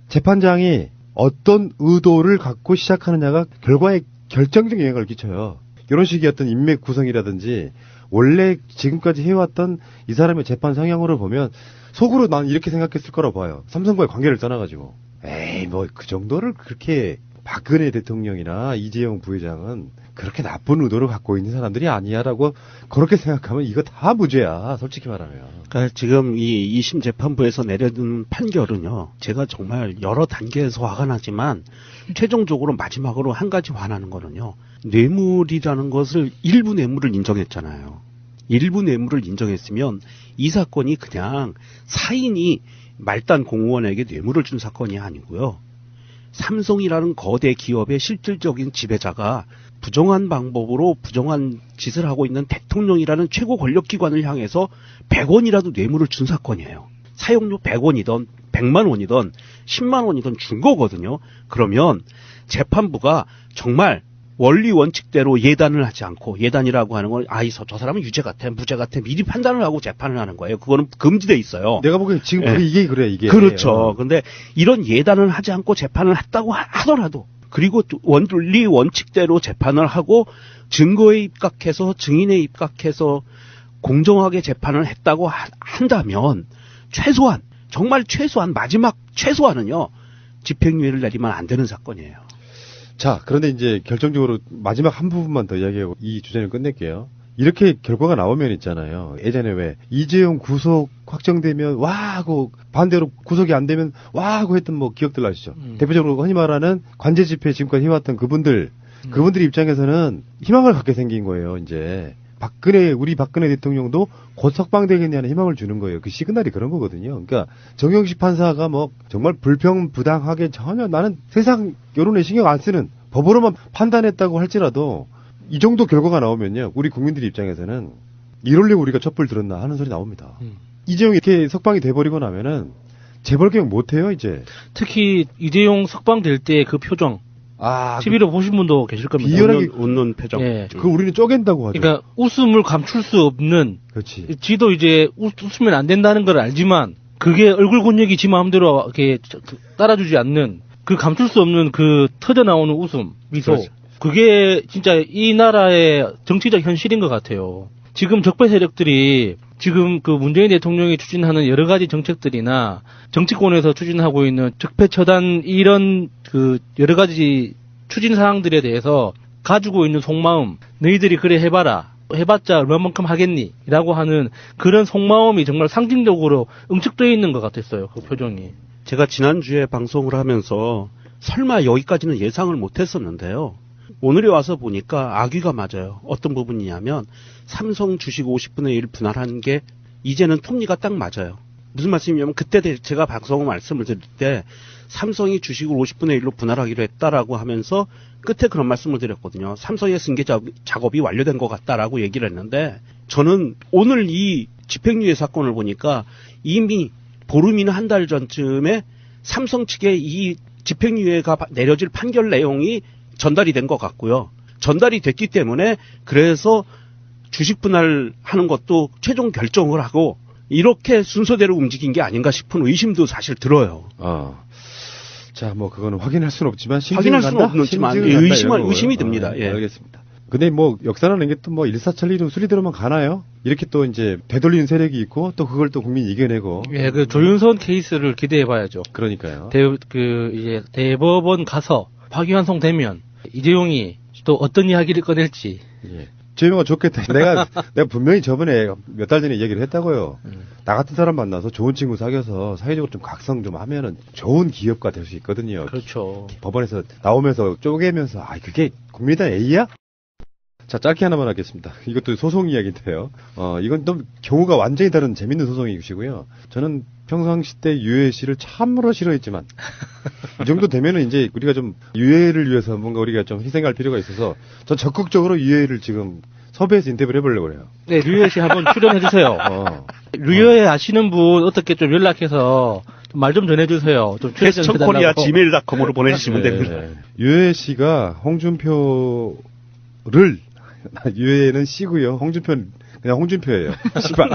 재판장이 어떤 의도를 갖고 시작하느냐가 결과에 결정적 영향을 끼쳐요. 이런 식의 어떤 인맥 구성이라든지 원래 지금까지 해왔던 이 사람의 재판 성향으로 보면 속으로 난 이렇게 생각했을 거라고 봐요. 삼성과의 관계를 떠나가지고 에이 뭐 그 정도를 그렇게 박근혜 대통령이나 이재용 부회장은 그렇게 나쁜 의도를 갖고 있는 사람들이 아니야라고 그렇게 생각하면 이거 다 무죄야, 솔직히 말하면. 그러니까 지금 이 2심 재판부에서 내려진 판결은요, 제가 정말 여러 단계에서 화가 나지만 최종적으로 마지막으로 한 가지 화나는 거는요, 뇌물이라는 것을 일부 뇌물을 인정했잖아요. 일부 뇌물을 인정했으면 이 사건이 그냥 사인이 말단 공무원에게 뇌물을 준 사건이 아니고요. 삼성이라는 거대 기업의 실질적인 지배자가 부정한 방법으로 부정한 짓을 하고 있는 대통령이라는 최고 권력기관을 향해서 100원이라도 뇌물을 준 사건이에요. 사용료 100원이든 100만 원이든 10만 원이든 준 거거든요. 그러면 재판부가 정말 원리 원칙대로 예단을 하지 않고, 예단이라고 하는 건 저 사람은 유죄 같아 무죄 같아 미리 판단을 하고 재판을 하는 거예요. 그거는 금지돼 있어요. 내가 보기엔 지금 이게 그래, 이게. 그렇죠. 근데 이런 예단을 하지 않고 재판을 했다고 하더라도, 그리고 원리 원칙대로 재판을 하고 증거에 입각해서 증인에 입각해서 공정하게 재판을 했다고 한다면 최소한, 정말 최소한, 마지막 최소한은요, 집행유예를 내리면 안 되는 사건이에요. 자, 그런데 이제 결정적으로 마지막 한 부분만 더 이야기하고 이 주제를 끝낼게요. 이렇게 결과가 나오면 있잖아요. 예전에 왜 이재용 구속 확정되면 와 하고 반대로 구속이 안 되면 와 하고 했던 뭐 기억들 나시죠? 대표적으로 흔히 말하는 관제 집회 지금까지 해왔던 그분들 입장에서는 희망을 갖게 생긴 거예요. 이제 우리 박근혜 대통령도 곧 석방되겠냐는 희망을 주는 거예요. 그 시그널이 그런 거거든요. 그러니까 정영식 판사가 뭐 정말 불평부당하게 전혀 나는 세상 여론에 신경 안 쓰는 법으로만 판단했다고 할지라도 이 정도 결과가 나오면요, 우리 국민들 입장에서는 이럴려고 우리가 촛불 들었나 하는 소리 나옵니다. 이재용이 이렇게 석방이 돼버리고 나면은 재벌 개혁 못해요 이제. 특히 이재용 석방될 때 그 표정. TV로 보신 분도 계실 겁니다. 비열하게 웃는 표정. 예. 그걸 우리는 쪼갠다고 하죠. 그러니까 웃음을 감출 수 없는. 그렇지. 지도 이제 웃으면 안 된다는 걸 알지만 그게 얼굴 곤욕이 지 마음대로 이렇게 따라주지 않는 그 감출 수 없는 그 터져 나오는 웃음, 미소. 그렇죠. 그게 진짜 이 나라의 정치적 현실인 것 같아요. 지금 적폐 세력들이 지금 그 문재인 대통령이 추진하는 여러 가지 정책들이나 정치권에서 추진하고 있는 적폐 처단 이런 그 여러 가지 추진 사항들에 대해서 가지고 있는 속마음, 너희들이 그래 해봐라. 해봤자 얼마만큼 하겠니? 라고 하는 그런 속마음이 정말 상징적으로 응축되어 있는 것 같았어요. 그 표정이. 제가 지난주에 방송을 하면서 설마 여기까지는 예상을 못했었는데요. 오늘에 와서 보니까 아귀가 맞아요. 어떤 부분이냐면 삼성 주식 50분의 1 분할한 게 이제는 톱니가 딱 맞아요. 무슨 말씀이냐면 그때 제가 방송 말씀을 드릴 때 삼성이 주식을 50분의 1로 분할하기로 했다라고 하면서 끝에 그런 말씀을 드렸거든요. 삼성의 승계 작업이 완료된 것 같다라고 얘기를 했는데 저는 오늘 이 집행유예 사건을 보니까 이미 보름이나 한 달 전쯤에 삼성 측에 이 집행유예가 내려질 판결 내용이 전달이 된 것 같고요. 전달이 됐기 때문에 그래서 주식 분할하는 것도 최종 결정을 하고 이렇게 순서대로 움직인 게 아닌가 싶은 의심도 사실 들어요. 자, 뭐 그거는 확인할 수는 없지만 확인할 수는 없지만 의심이 듭니다. 예. 알겠습니다. 근데 뭐 역사라는 게 또 뭐 일사천리로 수리대로만 가나요? 이렇게 또 이제 되돌리는 세력이 있고 또 그걸 또 국민이 이겨내고. 예, 그 조윤선 케이스를 기대해봐야죠. 그러니까요. 이제 대법원 가서 파기환송되면 이재용이 또 어떤 이야기를 꺼낼지. 예. 재명아 좋겠다. 내가 분명히 저번에 몇 달 전에 얘기를 했다고요. 나 같은 사람 만나서 좋은 친구 사귀어서 사회적으로 좀 각성 좀 하면은 좋은 기업가 될 수 있거든요. 그렇죠. 법원에서 나오면서 쪼개면서 그게 국민의당 A야? 자, 짧게 하나만 하겠습니다. 이것도 소송 이야기인데요. 이건 또 경우가 완전히 다른 재밌는 소송이시고요. 저는 평상시 때 유해 씨를 참으로 싫어했지만 이 정도 되면은 이제 우리가 좀 유해를 위해서 뭔가 우리가 좀 희생할 필요가 있어서 전 적극적으로 유해를 지금 섭외해서 인터뷰를 해보려고 그래요. 네, 류혜 씨 한번 출연해주세요. 류혜 아시는 분 어떻게 좀 연락해서 말 좀 전해주세요. 좀 캐스천코리아 gmail.com으로 보내주시면 됩니다. 유해 씨가 홍준표를 유해는 씨고요. 홍준표는 그냥 홍준표예요. 씨발.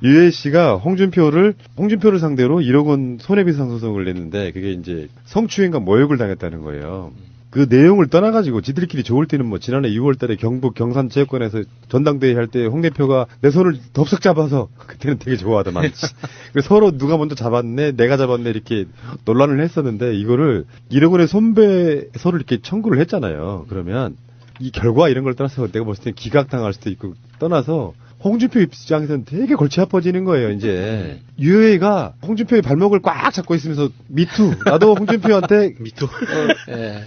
유해 씨가 홍준표를 상대로 1억 원 손해배상 소송을 냈는데 그게 이제 성추행과 모욕을 당했다는 거예요. 그 내용을 떠나가지고 지들끼리 좋을 때는 뭐 지난해 6월달에 경북 경산체육관에서 전당대회 할 때 홍 대표가 내 손을 덥석 잡아서 그때는 되게 좋아하더만. 서로 누가 먼저 잡았네, 내가 잡았네 이렇게 논란을 했었는데 이거를 1억 원의 손배소를 이렇게 청구를 했잖아요. 그러면 이 결과 이런 걸 떠나서 내가 봤을 때 기각당할 수도 있고 떠나서 홍준표 입장에서는 되게 골치 아파지는 거예요, 이제. 유해가 홍준표의 발목을 꽉 잡고 있으면서 미투. 나도 홍준표한테 미투.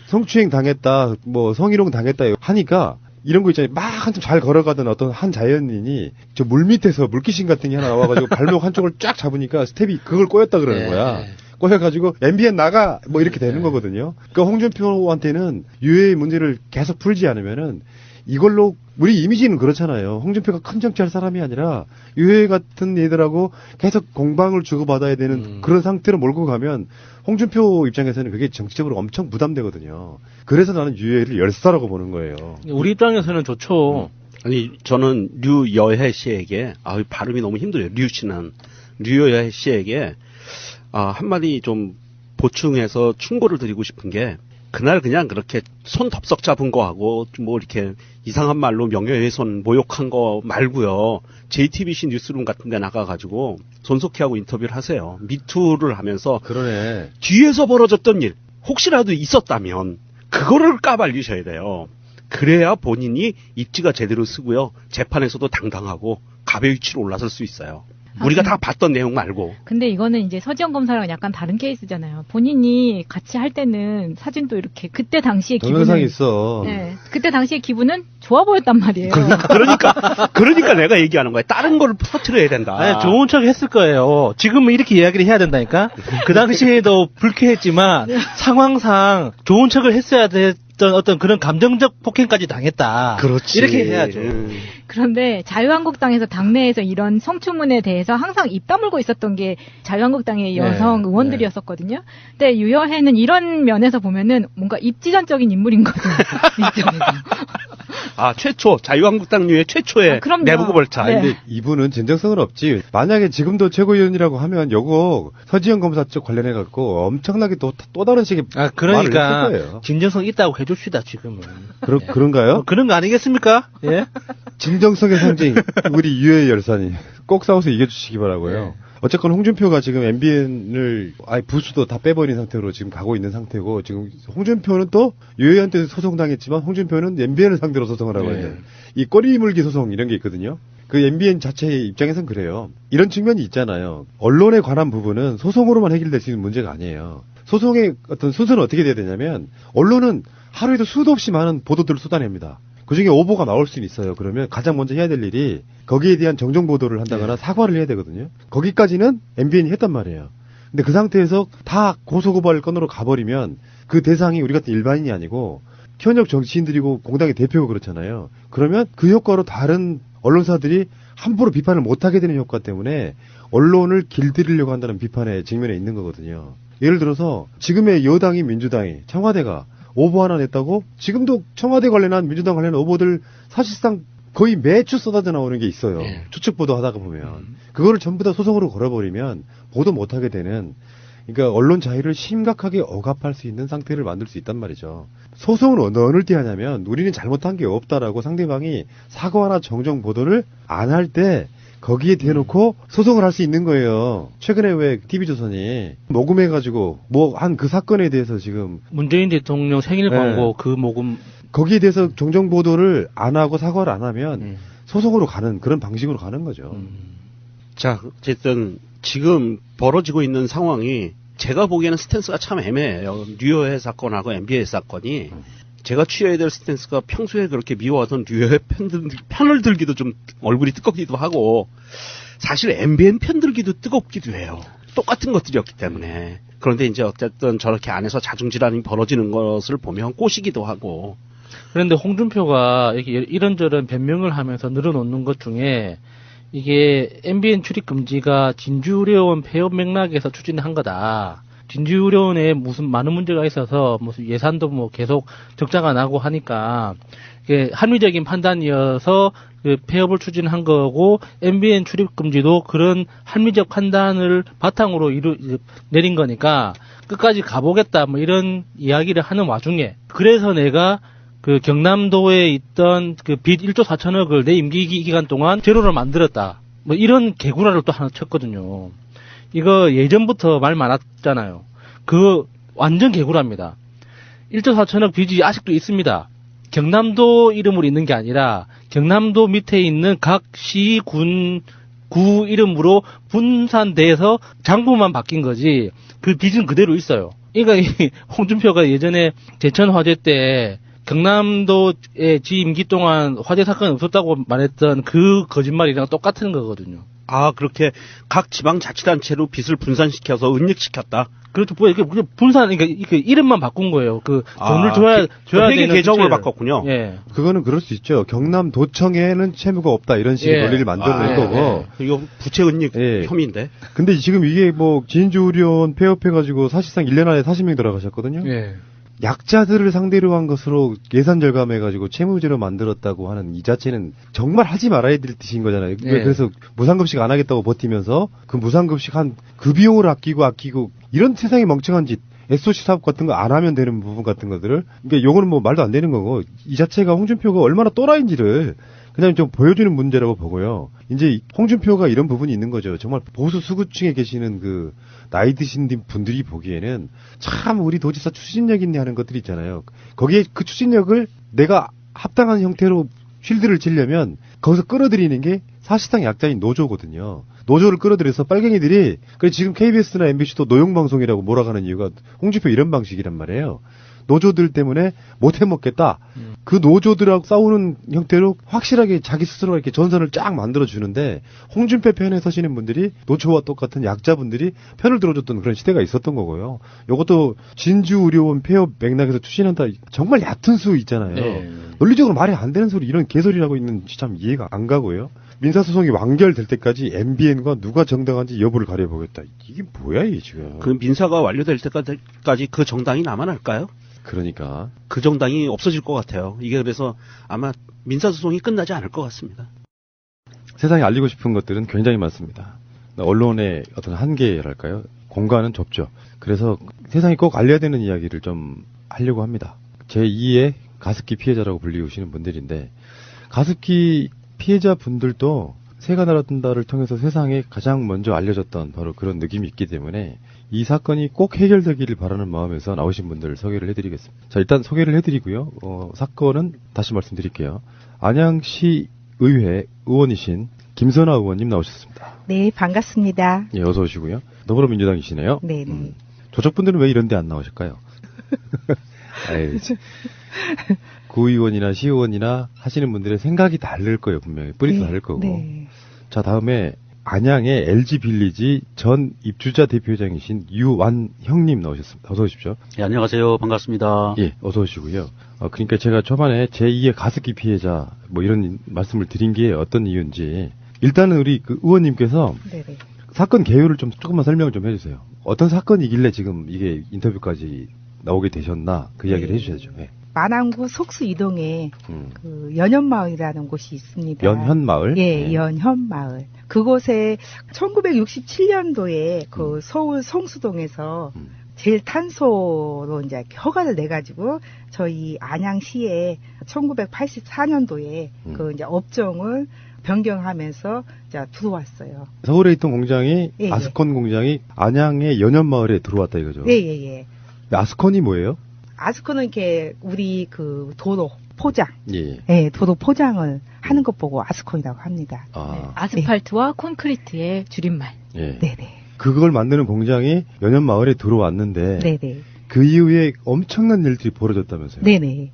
성추행 당했다, 뭐 성희롱 당했다 하니까 이런 거 있잖아요. 막 한참 잘 걸어가던 어떤 한 자연인이 저 물 밑에서 물귀신 같은 게 하나 나와가지고 발목 한쪽을 쫙 잡으니까 스텝이 그걸 꼬였다 그러는 거야. 꼬여가지고 MBN 나가 뭐 이렇게 되는 거거든요. 그러니까 홍준표한테는 유해의 문제를 계속 풀지 않으면은 이걸로 우리 이미지는 그렇잖아요. 홍준표가 큰 정치할 사람이 아니라 유해 같은 애들하고 계속 공방을 주고받아야 되는 그런 상태로 몰고 가면 홍준표 입장에서는 그게 정치적으로 엄청 부담되거든요. 그래서 나는 유해를 열사라고 보는 거예요. 우리 입장에서는 좋죠. 아니 저는 류여해 씨에게 발음이 너무 힘들어요. 류여해 씨에게 한마디 좀 보충해서 충고를 드리고 싶은 게 그날 그냥 그렇게 손 덥석 잡은 거 하고 뭐 이렇게 이상한 말로 명예훼손 모욕한 거 말고요. JTBC 뉴스룸 같은 데 나가가지고 손석희하고 인터뷰를 하세요. 미투를 하면서 그러네. 뒤에서 벌어졌던 일 혹시라도 있었다면 그거를 까발리셔야 돼요. 그래야 본인이 입지가 제대로 쓰고요. 재판에서도 당당하고 갑의 위치로 올라설 수 있어요. 우리가 다 봤던 내용 말고. 근데 이거는 이제 서지현 검사랑 약간 다른 케이스잖아요. 본인이 같이 할 때는 사진도 이렇게 그때 당시의 동영상이 기분은 있어. 네, 그때 당시의 기분은 좋아 보였단 말이에요. 그러니까 내가 얘기하는 거야. 다른 걸 퍼뜨려야 된다. 아니, 좋은 척 했을 거예요. 지금은 이렇게 이야기를 해야 된다니까. 그 당시에도 불쾌했지만 상황상 좋은 척을 했어야 됐던 어떤 그런 감정적 폭행까지 당했다. 그렇지. 이렇게 해야죠. 그런데 자유한국당에서 당내에서 이런 성추문에 대해서 항상 입 다물고 있었던 게 자유한국당의 여성 의원들이었었거든요. 근데 유여해는 이런 면에서 보면은 뭔가 입지전적인 인물인 거죠. 아, 최초 자유한국당류의 최초의 내부고 벌차. 네. 근데 이분은 진정성은 없지. 만약에 지금도 최고위원이라고 하면 요거 서지현 검사 쪽 관련해 갖고 엄청나게 또 다른 식의 그러니까 말을 했을 거예요. 진정성 있다고 해줍시다 지금은. 그런가요? 그런 거 아니겠습니까? 예. 진정성의 상징 우리 유해 열사님 꼭 싸워서 이겨주시기 바라고요. 네. 어쨌건 홍준표가 지금 MBN을 아예 부수도 다 빼버린 상태로 지금 가고 있는 상태고, 지금 홍준표는 또 유해한테 소송당했지만 홍준표는 MBN을 상대로 소송을 하고 있는 이 꼬리 물기 소송 이런 게 있거든요. 그 MBN 자체의 입장에선 그래요. 이런 측면이 있잖아요. 언론에 관한 부분은 소송으로만 해결될 수 있는 문제가 아니에요. 소송의 어떤 순서는 어떻게 돼야 되냐면, 언론은 하루에도 수도 없이 많은 보도들을 쏟아냅니다. 그중에 오보가 나올 수는 있어요. 그러면 가장 먼저 해야 될 일이 거기에 대한 정정 보도를 한다거나 사과를 해야 되거든요. 거기까지는 MBN이 했단 말이에요. 근데 그 상태에서 다 고소고발 건으로 가버리면 그 대상이 우리 같은 일반인이 아니고 현역 정치인들이고 공당의 대표고 그렇잖아요. 그러면 그 효과로 다른 언론사들이 함부로 비판을 못하게 되는 효과 때문에 언론을 길들이려고 한다는 비판에 직면해 있는 거거든요. 예를 들어서 지금의 여당이 민주당이 청와대가 오보 하나 냈다고 지금도 청와대 관련한 민주당 관련한 오보들 사실상 거의 매주 쏟아져 나오는 게 있어요. 추측 보도 하다가 보면 그거를 전부 다 소송으로 걸어버리면 보도 못하게 되는, 그러니까 언론 자유를 심각하게 억압할 수 있는 상태를 만들 수 있단 말이죠. 소송은 어느 때 하냐면 우리는 잘못한 게 없다라고 상대방이 사과나 정정 보도를 안 할 때 거기에 대놓고 소송을 할 수 있는 거예요. 최근에 왜 TV조선이 녹음해가지고 뭐 한 그 사건에 대해서 지금 문재인 대통령 생일 광고 그 녹음 거기에 대해서 정정 보도를 안 하고 사과를 안 하면 소송으로 가는 그런 방식으로 가는 거죠. 자, 어쨌든 지금 벌어지고 있는 상황이 제가 보기에는 스탠스가 참 애매해요. 류여해 사건하고 MBN 사건이 제가 취해야 될 스탠스가 평소에 그렇게 미워하던 류여해 편을 들기도 좀 얼굴이 뜨겁기도 하고, 사실 MBN 편 들기도 뜨겁기도 해요. 똑같은 것들이었기 때문에. 그런데 이제 어쨌든 저렇게 안에서 자중질환이 벌어지는 것을 보면 꼬시기도 하고. 그런데 홍준표가 이렇게 이런저런 변명을 하면서 늘어놓는 것 중에 이게 MBN 출입 금지가 진주의료원 폐업 맥락에서 추진한 거다. 진주의료원에 무슨 많은 문제가 있어서 무슨 예산도 뭐 계속 적자가 나고 하니까 이게 합리적인 판단이어서 그 폐업을 추진한 거고, MBN 출입 금지도 그런 합리적 판단을 바탕으로 내린 거니까 끝까지 가보겠다 뭐 이런 이야기를 하는 와중에, 그래서 내가 그 경남도에 있던 그 빚 1조 4천억을 내 임기 기간 동안 제로를 만들었다. 뭐 이런 개구라를 또 하나 쳤거든요. 이거 예전부터 말 많았잖아요. 그거 완전 개구라입니다. 1조 4천억 빚이 아직도 있습니다. 경남도 이름으로 있는 게 아니라 경남도 밑에 있는 각 시, 구 이름으로 분산돼서 장부만 바뀐 거지 그 빚은 그대로 있어요. 그러니까 홍준표가 예전에 제천 화재 때 경남도의 지 임기 동안 화재 사건이 없었다고 말했던 그 거짓말이랑 똑같은 거거든요. 아, 그렇게 각 지방자치단체로 빚을 분산시켜서 은닉시켰다. 그렇죠. 그게 분산, 그러니까 이름만 바꾼 거예요. 그 돈을 줘야 되는 계정을 바꿨군요. 예. 그거는 그럴 수 있죠. 경남도청에는 채무가 없다 이런 식의 논리를 만들어낸 거고. 이거 부채 은닉 혐의인데. 근데 지금 이게 뭐 진주의료원 폐업해가지고 사실상 1년 안에 40명 돌아가셨거든요. 예. 약자들을 상대로 한 것으로 예산 절감해가지고 채무제로 만들었다고 하는 이 자체는 정말 하지 말아야 될 뜻인 거잖아요. 그래서 무상급식 안 하겠다고 버티면서 그 무상급식 한 그 비용을 아끼고 이런 세상에 멍청한 짓, SOC 사업 같은 거 안 하면 되는 부분 같은 것들을, 그러니까 요거는 뭐 말도 안 되는 거고, 이 자체가 홍준표가 얼마나 또라이인지를 그냥 좀 보여주는 문제라고 보고요. 이제 홍준표가 이런 부분이 있는 거죠. 정말 보수 수구층에 계시는 그 나이 드신 분들이 보기에는 참 우리 도지사 추진력 있네 하는 것들이 있잖아요. 거기에 그 추진력을 내가 합당한 형태로 쉴드를 치려면 거기서 끌어들이는 게 사실상 약자인 노조거든요. 노조를 끌어들여서 빨갱이들이, 그래서 지금 KBS나 MBC도 노용방송이라고 몰아가는 이유가 홍준표 이런 방식이란 말이에요. 노조들 때문에 못 해먹겠다. 그 노조들하고 싸우는 형태로 확실하게 자기 스스로가 이렇게 전선을 쫙 만들어주는데, 홍준표 편에 서시는 분들이 노조와 똑같은 약자분들이 편을 들어줬던 그런 시대가 있었던 거고요. 이것도 진주의료원 폐업 맥락에서 추진한다. 정말 얕은 수 있잖아요. 네. 논리적으로 말이 안 되는 소리, 이런 개소리라고 있는지 참 이해가 안 가고요. 민사소송이 완결될 때까지 MBN과 누가 정당한지 여부를 가려보겠다. 이게 뭐야, 이게 지금. 그 민사가 완료될 때까지 그 정당이 남아날까요? 그러니까. 그 정당이 없어질 것 같아요. 이게 그래서 아마 민사소송이 끝나지 않을 것 같습니다. 세상에 알리고 싶은 것들은 굉장히 많습니다. 언론의 어떤 한계랄까요? 공간은 좁죠. 그래서 세상이 꼭 알려야 되는 이야기를 좀 하려고 합니다. 제2의 가습기 피해자라고 불리우시는 분들인데, 가습기 피해자 분들도 새가 날아든다를 통해서 세상에 가장 먼저 알려졌던 바로 그런 느낌이 있기 때문에 이 사건이 꼭 해결되기를 바라는 마음에서 나오신 분들을 소개를 해드리겠습니다. 자, 일단 소개를 해드리고요. 사건은 다시 말씀드릴게요. 안양시 의회 의원이신 김선아 의원님 나오셨습니다. 네, 반갑습니다. 예, 어서 오시고요. 더불어민주당이시네요. 네네. 조적분들은 왜 이런 데 안 나오실까요? 아이, 구의원이나 시의원이나 하시는 분들의 생각이 다를 거예요, 분명히. 뿌리도 네, 다를 거고. 네. 자, 다음에 안양의 LG빌리지 전 입주자 대표장이신 유완형님 나오셨습니다. 어서 오십시오. 예, 안녕하세요. 반갑습니다. 예, 어서 오시고요. 그러니까 제가 초반에 제2의 가습기 피해자 뭐 이런 말씀을 드린 게 어떤 이유인지, 일단은 우리 그 의원님께서 네네. 사건 개요를 좀 조금만 설명을 좀 해주세요. 어떤 사건이길래 지금 이게 인터뷰까지 나오게 되셨나, 그 이야기를 해주셔야죠. 네. 만안구 속수 이동에 그 연현마을이라는 곳이 있습니다. 연현마을? 예, 네. 연현마을. 그곳에 1967년도에 그 서울 성수동에서 제일 탄소로 이제 허가를 내가지고 저희 안양시에 1984년도에 그 이제 업종을 변경하면서 이제 들어왔어요. 서울에 있던 공장이, 예, 아스콘 공장이 안양의 연현마을에 들어왔다 이거죠? 예. 아스콘이 뭐예요? 아스콘은 이렇게 우리 그 도로 포장, 예. 예, 도로 포장을 하는 것 보고 아스콘이라고 합니다. 아스팔트와 콘크리트의 줄임말. 예. 네네. 그걸 만드는 공장이 연현마을에 들어왔는데, 네네. 그 이후에 엄청난 일들이 벌어졌다면서요? 네네.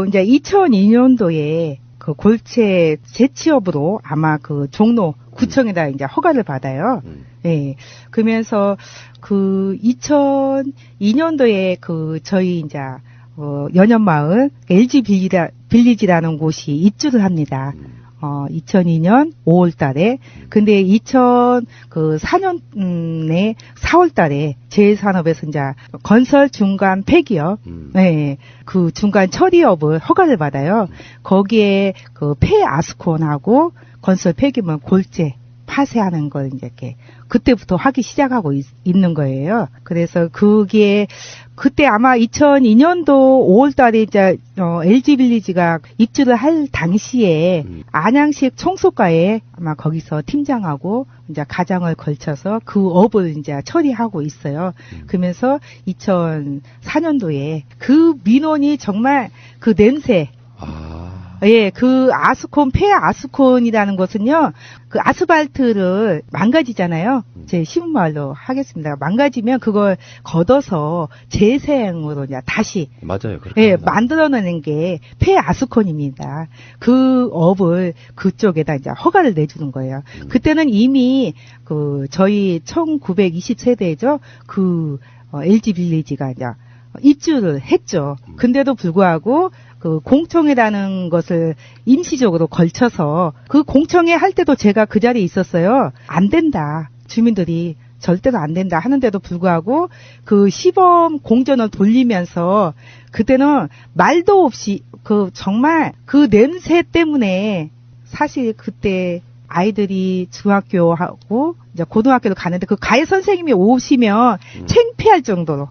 이제 2002년도에 그 골체 재취업으로 아마 그 종로 구청에다 이제 허가를 받아요. 예. 그러면서 그 2002년도에 그 저희 이제 연현마을 LG 빌리지라는 곳이 입주를 합니다. 2002년 5월 달에. 근데 2004년에 4월 달에 제일산업에서 이제 건설 중간 폐기업, 네, 그 중간 처리업을 허가를 받아요. 거기에 그 폐아스콘하고 건설 폐기물 골재 파쇄하는 걸 이제 이렇게 그때부터 하기 시작하고 있는 거예요. 그래서 그게 그때 아마 2002년도 5월 달에 이제 LG 빌리지가 입주를 할 당시에 안양시 청소과에 아마 거기서 팀장하고 이제 가장을 걸쳐서 그 업을 이제 처리하고 있어요. 그러면서 2004년도에 그 민원이 정말 그 냄새, 예, 그 아스콘, 폐아스콘이라는 것은요, 그 아스팔트를 망가지잖아요. 제 쉬운 말로 하겠습니다. 망가지면 그걸 걷어서 재생으로 이제 다시. 맞아요. 예, 만들어내는 게 폐아스콘입니다. 그 업을 그쪽에다 이제 허가를 내주는 거예요. 그때는 이미 그 저희 1920세대죠. 그 LG 빌리지가 이제 입주를 했죠. 근데도 불구하고 그 공청회라는 것을 임시적으로 걸쳐서 그 공청회 할 때도 제가 그 자리에 있었어요. 안 된다. 주민들이 절대로 안 된다 하는데도 불구하고 그 시범 공전을 돌리면서 그때는 말도 없이 그 정말 그 냄새 때문에 사실 그때 아이들이 중학교하고 이제 고등학교도 가는데 그 가해 선생님이 오시면 창피할 정도로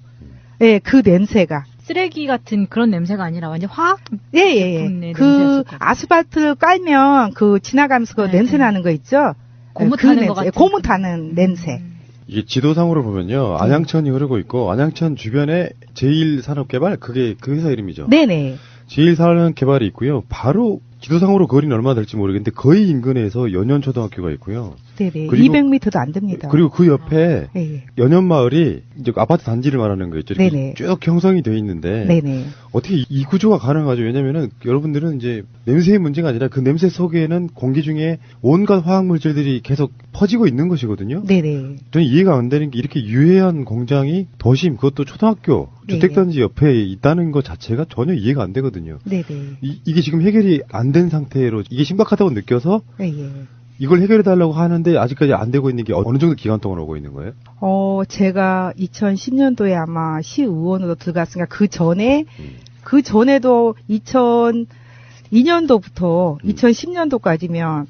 예, 그 냄새가. 쓰레기 같은 그런 냄새가 아니라 완전 화학? 예. 그 아스팔트 깔면 그 지나가면서 그 냄새 나는 거 있죠? 고무 그 타는 냄새, 것 같은. 고무 타는 냄새. 이게 지도상으로 보면요. 안양천이 흐르고 있고 안양천 주변에 제1산업개발 그게 그 회사 이름이죠. 네네. 제1산업개발이 있고요. 바로 지도상으로 거리는 얼마나 될지 모르겠는데 거의 인근에서 연현초등학교가 있고요. 네네. 그리고 200m도 안 됩니다. 그리고 그 옆에 예. 연현마을이 이제 아파트 단지를 말하는 거였죠. 이렇게 네네. 쭉 형성이 돼 있는데 네네. 어떻게 이 구조가 가능하죠? 왜냐면은 여러분들은 이제 냄새의 문제가 아니라 그 냄새 속에는 공기 중에 온갖 화학 물질들이 계속 퍼지고 있는 것이거든요. 네네. 저는 이해가 안 되는 게 이렇게 유해한 공장이 도심 그것도 초등학교 네네. 주택단지 옆에 있다는 것 자체가 전혀 이해가 안 되거든요. 네네. 이게 지금 해결이 안 된 상태로 이게 심각하다고 느껴서 예. 이걸 해결해달라고 하는데 아직까지 안 되고 있는 게 어느 정도 기간 동안 오고 있는 거예요? 제가 2010년도에 아마 시의원으로 들어갔으니까 그 전에도 2002년도부터 2010년도까지면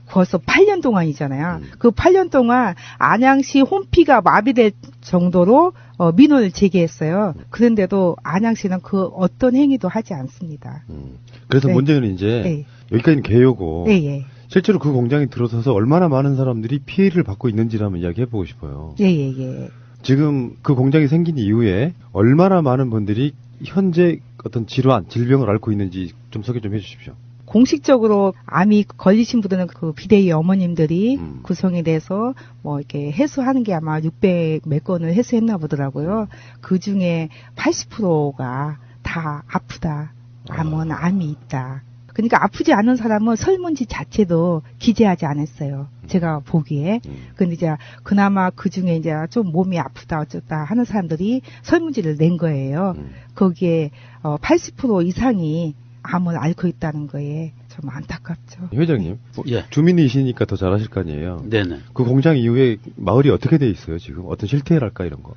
벌써 8년 동안이잖아요. 그 8년 동안 안양시 홈피가 마비될 정도로 민원을 제기했어요. 그런데도 안양시는 그 어떤 행위도 하지 않습니다. 그래서 네. 문제는 이제 네. 여기까지는 개요고 예. 실제로 그 공장이 들어서서 얼마나 많은 사람들이 피해를 받고 있는지를 한번 이야기해보고 싶어요. 예. 지금 그 공장이 생긴 이후에 얼마나 많은 분들이 현재 어떤 질병을 앓고 있는지 좀 소개 좀 해주십시오. 공식적으로 암이 걸리신 분들은 그 비대위 어머님들이 구성이 돼서 뭐 이렇게 해소하는 게 아마 600 몇 건을 해소했나 보더라고요. 그 중에 80%가 다 아프다. 암은 암이 있다. 그러니까 아프지 않은 사람은 설문지 자체도 기재하지 않았어요. 제가 보기에. 근데 이제 그나마 그 중에 이제 좀 몸이 아프다 어쩌다 하는 사람들이 설문지를 낸 거예요. 거기에 80% 이상이 암을 앓고 있다는 거에 좀 안타깝죠. 회장님, 예. 주민이시니까 더 잘하실 거 아니에요? 네네. 그 공장 이후에 마을이 어떻게 돼 있어요, 지금? 어떤 실태랄까, 이런 거?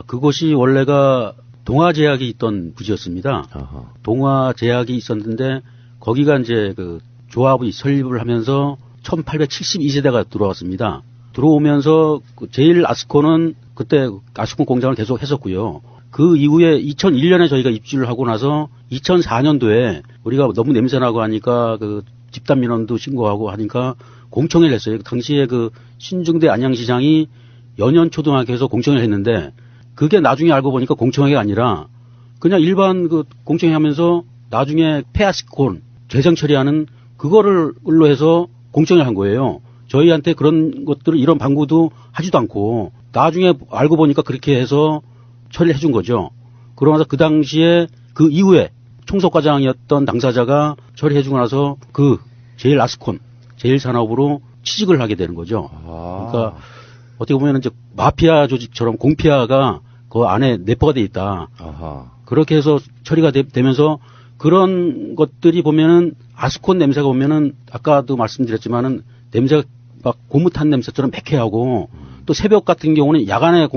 그곳이 원래가 동아제약이 있던 부지였습니다. 아하. 동아제약이 있었는데, 거기가 이제 그 조합이 설립을 하면서 1872세대가 들어왔습니다. 들어오면서 그 제일 아스코는 그때 아스콘 공장을 계속 했었고요. 그 이후에 2001년에 저희가 입주를 하고 나서 2004년도에 우리가 너무 냄새나고 하니까 그 집단 민원도 신고하고 하니까 공청회를 했어요. 당시에 그 신중대 안양시장이 연현초등학교에서 공청회를 했는데 그게 나중에 알고 보니까 공청회가 아니라 그냥 일반 그 공청회 하면서 나중에 폐아스콘 재정 처리하는 그거를로 해서 공청회를 한 거예요. 저희한테 그런 것들을 이런 방구도 하지도 않고 나중에 알고 보니까 그렇게 해서 처리를 해준 거죠. 그러면서 그 당시에 그 이후에 총석과장이었던 당사자가 처리해주고 나서 그 제일 아스콘, 제일 산업으로 취직을 하게 되는 거죠. 그러니까 어떻게 보면 이제 마피아 조직처럼 공피아가 그 안에 내포가 돼 있다. 그렇게 해서 처리가 되면서 그런 것들이 보면은 아스콘 냄새가 보면은 아까도 말씀드렸지만은 냄새가 막 고무탄 냄새처럼 매캐하고 또 새벽 같은 경우는 야간에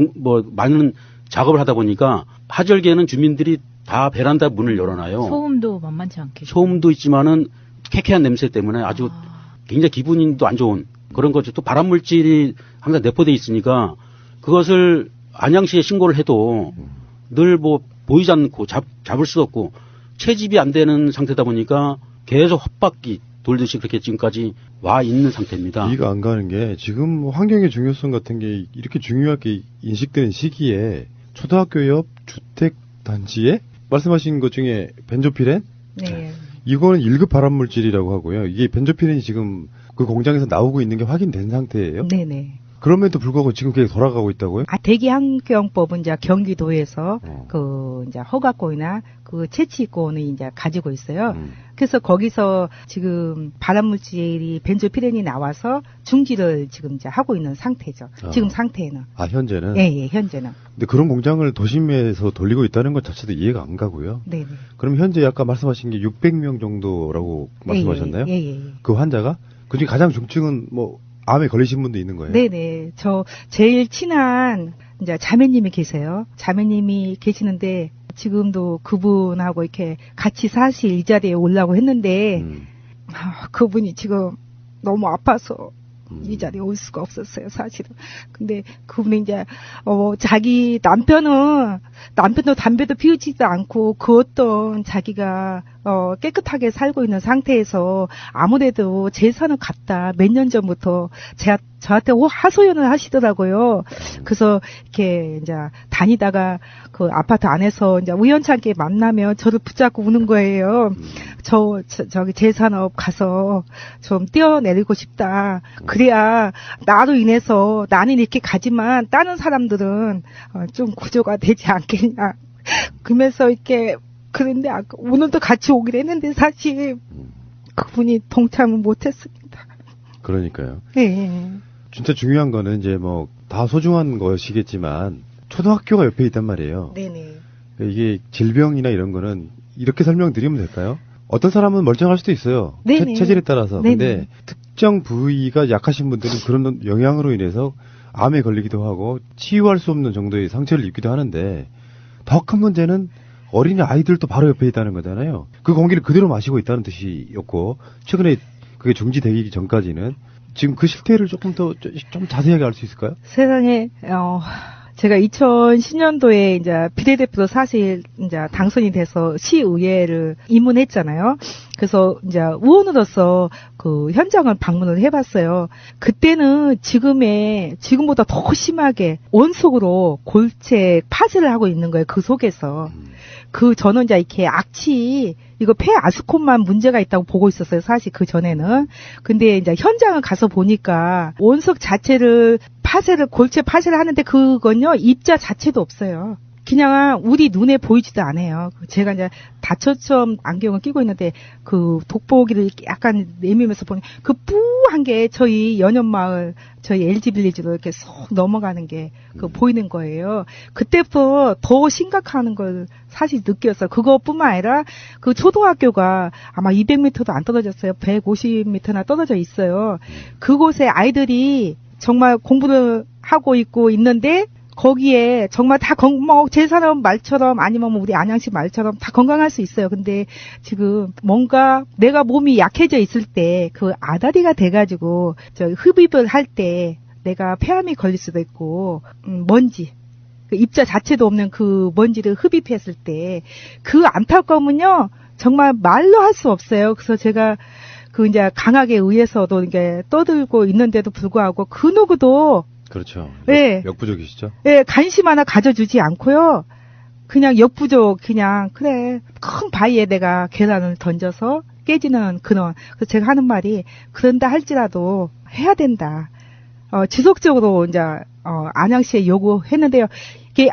많은 작업을 하다 보니까 하절기에는 주민들이 다 베란다 문을 열어놔요. 소음도 만만치 않게. 소음도 있지만은 쾌쾌한 냄새 때문에 아주 굉장히 기분도 안 좋은 그런 거죠. 또 발암물질이 항상 내포돼 있으니까 그것을 안양시에 신고를 해도 늘 뭐 보이지 않고 잡을 수 없고 채집이 안 되는 상태다 보니까 계속 헛바퀴 돌듯이 그렇게 지금까지 와 있는 상태입니다. 이해가 안 가는 게 지금 환경의 중요성 같은 게 이렇게 중요하게 인식되는 시기에 초등학교 옆 주택 단지에 말씀하신 것 중에 벤조피렌? 네. 이거는 1급 발암물질이라고 하고요. 이게 벤조피렌이 지금 그 공장에서 나오고 있는 게 확인된 상태예요? 네네. 그럼에도 불구하고 지금 그게 돌아가고 있다고요? 대기환경법은 이제 경기도에서 그 이제 허가권이나 그 채취권을 이제 가지고 있어요. 그래서 거기서 지금 발암물질이 벤조피렌이 나와서 중지를 지금 이제 하고 있는 상태죠. 지금 상태에는. 현재는? 예, 현재는. 근데 그런 공장을 도심에서 돌리고 있다는 것 자체도 이해가 안 가고요. 네네. 그럼 현재 아까 말씀하신 게 600명 정도라고 말씀하셨나요? 예. 그 환자가? 그중에 가장 중증은 뭐 암에 걸리신 분도 있는 거예요? 네네. 저 제일 친한 이제 자매님이 계세요. 자매님이 계시는데 지금도 그분하고 이렇게 같이 사실 이 자리에 오려고 했는데 그분이 지금 너무 아파서 이 자리에 올 수가 없었어요, 사실은. 근데 그분이 이제, 자기 남편도 담배도 피우지도 않고 그 어떤 자기가, 깨끗하게 살고 있는 상태에서 아무래도 재산은 같다. 몇 년 전부터 저한테 하소연을 하시더라고요. 그래서 이렇게 이제 다니다가 그 아파트 안에서 이제 우연찮게 만나면 저를 붙잡고 우는 거예요. 저기 재산업 가서 좀 뛰어내리고 싶다. 그래야 나로 인해서 나는 이렇게 가지만 다른 사람들은 좀 구조가 되지 않겠냐. 그러면서 이렇게 그런데 오늘도 같이 오기로 했는데 사실 그분이 동참을 못했습니다. 그러니까요. 네. 진짜 중요한 거는 이제 뭐 다 소중한 것이겠지만 초등학교가 옆에 있단 말이에요. 네네. 이게 질병이나 이런 거는 이렇게 설명드리면 될까요? 어떤 사람은 멀쩡할 수도 있어요. 체질에 따라서. 네네. 근데 특정 부위가 약하신 분들은 그런 영향으로 인해서 암에 걸리기도 하고 치유할 수 없는 정도의 상처를 입기도 하는데 더 큰 문제는 어린이 아이들도 바로 옆에 있다는 거잖아요. 그 공기를 그대로 마시고 있다는 뜻이었고 최근에 그게 중지되기 전까지는 지금 그 실태를 조금 더 좀 자세하게 알 수 있을까요? 세상에 제가 2010년도에 이제 비례대표로 사실 이제 당선이 돼서 시의회를 입문했잖아요. 그래서 이제 의원으로서 그 현장을 방문을 해봤어요. 그때는 지금보다 더 심하게 원속으로 골체 파쇄를 하고 있는 거예요. 그 속에서. 저는 이제 이렇게 이거 폐 아스콘만 문제가 있다고 보고 있었어요. 사실 그 전에는. 근데 이제 현장을 가서 보니까 원석 자체를 골체 파쇄를 하는데 그건요, 입자 자체도 없어요. 그냥 우리 눈에 보이지도 않아요. 제가 이제 다처럼 안경을 끼고 있는데 그 돋보기를 약간 내밀면서 보니 그 뿌한 게 저희 연현마을 저희 LG빌리지로 이렇게 쏙 넘어가는 게 보이는 거예요. 그때부터 더 심각한 걸 사실 느꼈어요. 그것뿐만 아니라 그 초등학교가 아마 200m도 안 떨어졌어요. 150m나 떨어져 있어요. 그곳에 아이들이 정말 공부를 하고 있는데 거기에 정말 다 제 사람 말처럼 아니면 우리 안양시 말처럼 다 건강할 수 있어요. 근데 지금 뭔가 내가 몸이 약해져 있을 때 그 아다리가 돼가지고 흡입을 할 때 내가 폐암이 걸릴 수도 있고 먼지 그 입자 자체도 없는 그 먼지를 흡입했을 때 그 안타까움은요 정말 말로 할 수 없어요. 그래서 제가 이제 강하게 의해서도 이게 떠들고 있는데도 불구하고 그 누구도 그렇죠. 네. 역부족이시죠? 네, 관심 하나 가져주지 않고요. 그냥 역부족, 그래. 큰 바위에 내가 계란을 던져서 깨지는 그래서 제가 하는 말이, 그런다 할지라도 해야 된다. 지속적으로 이제, 안양시에 요구했는데요.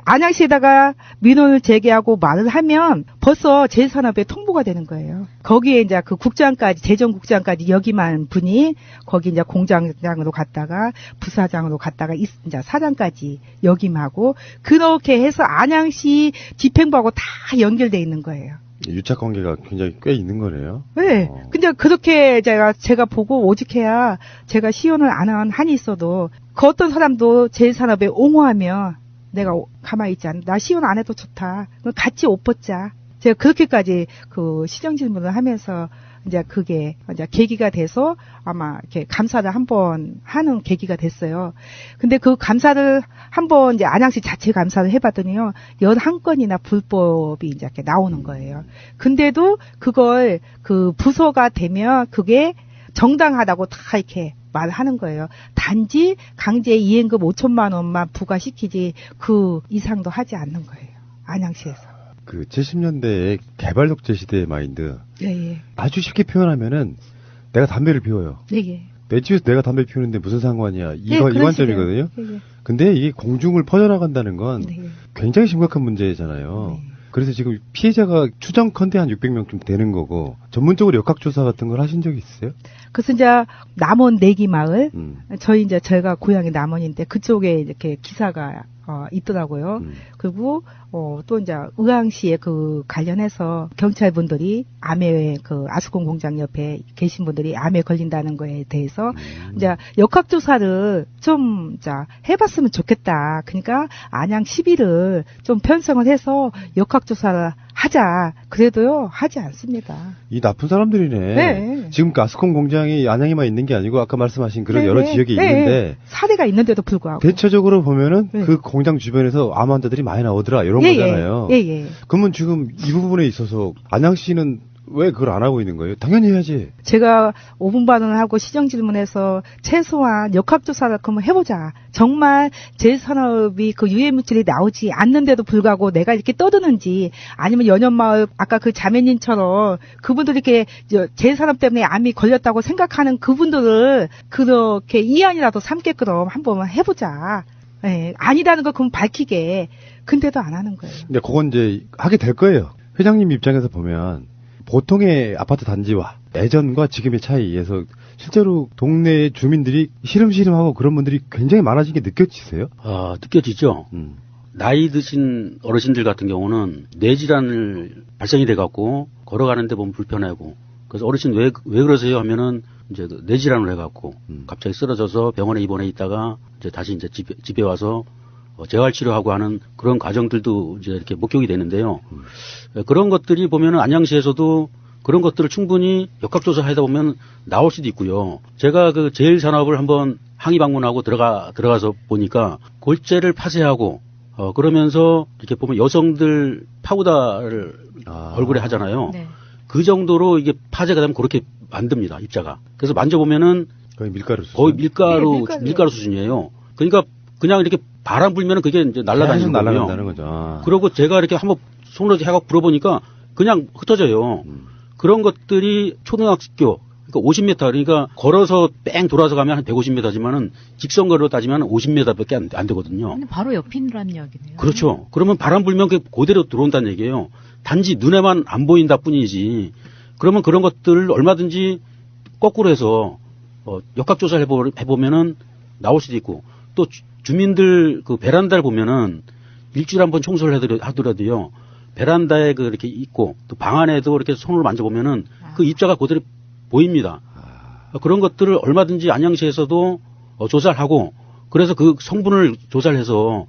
안양시에다가 민원을 제기하고 말을 하면 벌써 제3업에 통보가 되는 거예요. 거기에 이제 그 국장까지, 재정국장까지 역임한 분이 거기 이제 공장장으로 갔다가 부사장으로 갔다가 이제 사장까지 역임하고 그렇게 해서 안양시 집행부하고 다 연결돼 있는 거예요. 유착 관계가 굉장히 꽤 있는 거네요. 네. 근데 그렇게 제가 보고 오직해야 제가 시연을 안 한 한이 있어도 그 어떤 사람도 제3업에 옹호하며 내가 가만히 있지 않아. 나 시연 안 해도 좋다. 같이 옷 벗자. 제가 그렇게까지 그 시정 질문을 하면서 이제 그게 이제 계기가 돼서 아마 이렇게 감사를 한번 하는 계기가 됐어요. 근데 그 감사를 한번 이제 안양시 자체 감사를 해봤더니요. 11건이나 불법이 이제 이렇게 나오는 거예요. 근데도 그걸 그 부서가 되면 그게 정당하다고 다 이렇게 말하는 거예요. 단지 강제 이행금 5천만 원만 부과시키지 그 이상도 하지 않는 거예요. 안양시에서. 그 70년대의 개발독재 시대의 마인드. 예. 아주 쉽게 표현하면은 내가 담배를 피워요. 예. 내 집에서 내가 담배 피우는데 무슨 상관이야. 이 그런 관점이거든요. 예. 근데 이게 공중을 퍼져나간다는 건 굉장히 심각한 문제잖아요. 네. 그래서 지금 피해자가 추정컨대 한 600명쯤 되는 거고 전문적으로 역학조사 같은 걸 하신 적이 있어요? 그래서 이제 남원 내기 마을 저희가 고향이 남원인데 그쪽에 이렇게 기사가 있더라고요. 그리고 또 이제 의왕시에 그 관련해서 경찰분들이 암에 그 아스콘 공장 옆에 계신 분들이 암에 걸린다는 거에 대해서 이제 역학조사를 좀 이제 해봤으면 좋겠다. 그러니까 안양 10일을 좀 편성을 해서 역학조사를 하자. 그래도요, 하지 않습니다. 이 나쁜 사람들이네. 네. 지금 가스콘 공장이 안양에만 있는 게 아니고 아까 말씀하신 그런 네, 여러 네. 지역에 네. 있는데 사례가 있는데도 불구하고. 대체적으로 보면은 네. 그 공장 주변에서 암 환자들이 많이 나오더라 이런 예, 거잖아요. 예, 예. 그러면 지금 이 부분에 있어서 안양시는 왜 그걸 안 하고 있는 거예요? 당연히 해야지. 제가 5분 반응을 하고 시정 질문해서 최소한 역학조사를 그러면 해보자. 정말 제일산업이 그 유해 물질이 나오지 않는데도 불구하고 내가 이렇게 떠드는지 아니면 연연마을 아까 그 자매님처럼 그분들이 이렇게 제일산업 때문에 암이 걸렸다고 생각하는 그분들을 그렇게 이안이라도 삼게끔 한번 해보자. 예, 아니라는 걸 그럼 밝히게. 근데도 안 하는 거예요. 근데 그건 이제 하게 될 거예요. 회장님 입장에서 보면 보통의 아파트 단지와 예전과 지금의 차이에서 실제로 동네 주민들이 시름시름하고 그런 분들이 굉장히 많아진 게 느껴지세요? 느껴지죠. 나이 드신 어르신들 같은 경우는 뇌질환을 발생이 돼갖고 걸어가는데 보면 불편하고 그래서 어르신 왜 그러세요 하면은 이제 뇌질환을 해갖고 갑자기 쓰러져서 병원에 입원해 있다가 이제 다시 이제 집에 와서 재활치료하고 하는 그런 과정들도 이제 이렇게 목격이 되는데요. 그런 것들이 보면은 안양시에서도 그런 것들을 충분히 역학조사하다 보면 나올 수도 있고요. 제가 그 제일산업을 한번 항의 방문하고 들어가서 보니까 골재를 파쇄하고 그러면서 이렇게 보면 여성들 파우더를 얼굴에 하잖아요. 네. 그 정도로 이게 파쇄가 되면 그렇게 만듭니다, 입자가. 그래서 만져보면은 거의 밀가루 수준. 거의 밀가루 수준이에요. 그러니까 그냥 이렇게 바람 불면은 그게 이제 날아다니는 거고요. 날아간다는 거죠. 그리고 제가 이렇게 한번 손으로 해갖고 불어보니까 그냥 흩어져요. 그런 것들이 초등학교, 그러니까 50m, 그러니까 걸어서 뺑 돌아서 가면 한 150m지만은 직선거리로 따지면 50m밖에 안 되거든요. 근데 바로 옆이라는 이야기네요. 그렇죠. 그러면 바람 불면 그대로 들어온다는 얘기예요. 단지 눈에만 안 보인다 뿐이지. 그러면 그런 것들을 얼마든지 거꾸로 해서 역학조사를 해보면은 나올 수도 있고 또 주민들 그 베란다를 보면은 일주일에 한 번 청소를 하더라도요. 베란다에 그 이렇게 있고 또 방 안에도 이렇게 손으로 만져보면은 그 입자가 그대로 보입니다. 그런 것들을 얼마든지 안양시에서도 조사를 하고 그래서 그 성분을 조사를 해서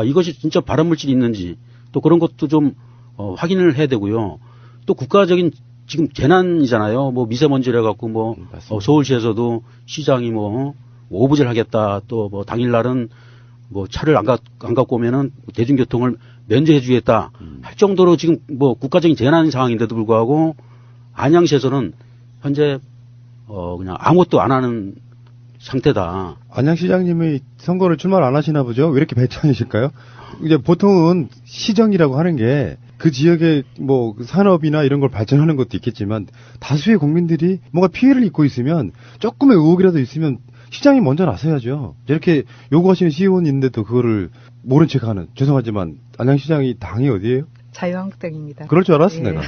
이것이 진짜 발암물질이 있는지 또 그런 것도 좀 확인을 해야 되고요. 또 국가적인 지금 재난이잖아요. 뭐 미세먼지를 해갖고 뭐 서울시에서도 시장이 뭐 오부제를 하겠다. 또 뭐 당일날은 뭐 차를 안 갖고 오면은 대중교통을 면제해 주겠다. 할 정도로 지금 뭐 국가적인 재난 상황인데도 불구하고 안양시에서는 현재 그냥 아무것도 안 하는 상태다. 안양시장님이 선거를 출마를 안 하시나 보죠? 왜 이렇게 배짱이실까요? 이제 보통은 시정이라고 하는 게 그 지역의 뭐 산업이나 이런 걸 발전하는 것도 있겠지만 다수의 국민들이 뭔가 피해를 입고 있으면 조금의 의혹이라도 있으면 시장이 먼저 나서야죠. 이렇게 요구하시는 시의원인데도 그거를 모른 척하는, 죄송하지만 안양시장이 당이 어디예요? 자유한국당입니다. 그럴 줄 알았어, 예. 내가.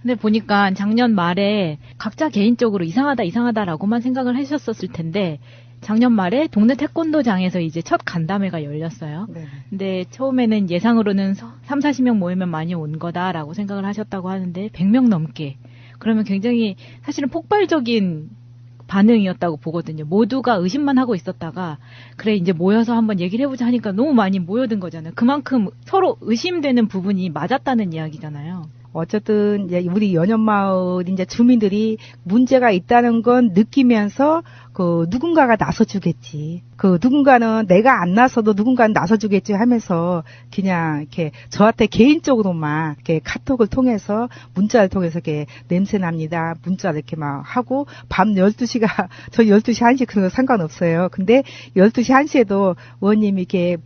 근데 보니까 작년 말에 각자 개인적으로 이상하다라고만 생각을 하셨었을 텐데 작년 말에 동네 태권도장에서 이제 첫 간담회가 열렸어요. 네. 근데 처음에는 예상으로는 30-40명 모이면 많이 온 거다라고 생각을 하셨다고 하는데 100명 넘게. 그러면 굉장히 사실은 폭발적인 반응이었다고 보거든요. 모두가 의심만 하고 있었다가 그래 이제 모여서 한번 얘기를 해보자 하니까 너무 많이 모여든 거잖아요. 그만큼 서로 의심되는 부분이 맞았다는 이야기잖아요. 어쨌든 이제 우리 연연마을 이제 주민들이 문제가 있다는 건 느끼면서 그 누군가가 나서주겠지. 그 누군가는 내가 안 나서도 누군가는 나서주겠지 하면서 그냥 이렇게 저한테 개인적으로만 이렇게 카톡을 통해서 문자를 통해서 이렇게 냄새 납니다. 문자를 이렇게 막 하고 밤 12시가 저희 12시 1시 그런 거 상관없어요. 근데 12시 1시에도 의원님이 이렇게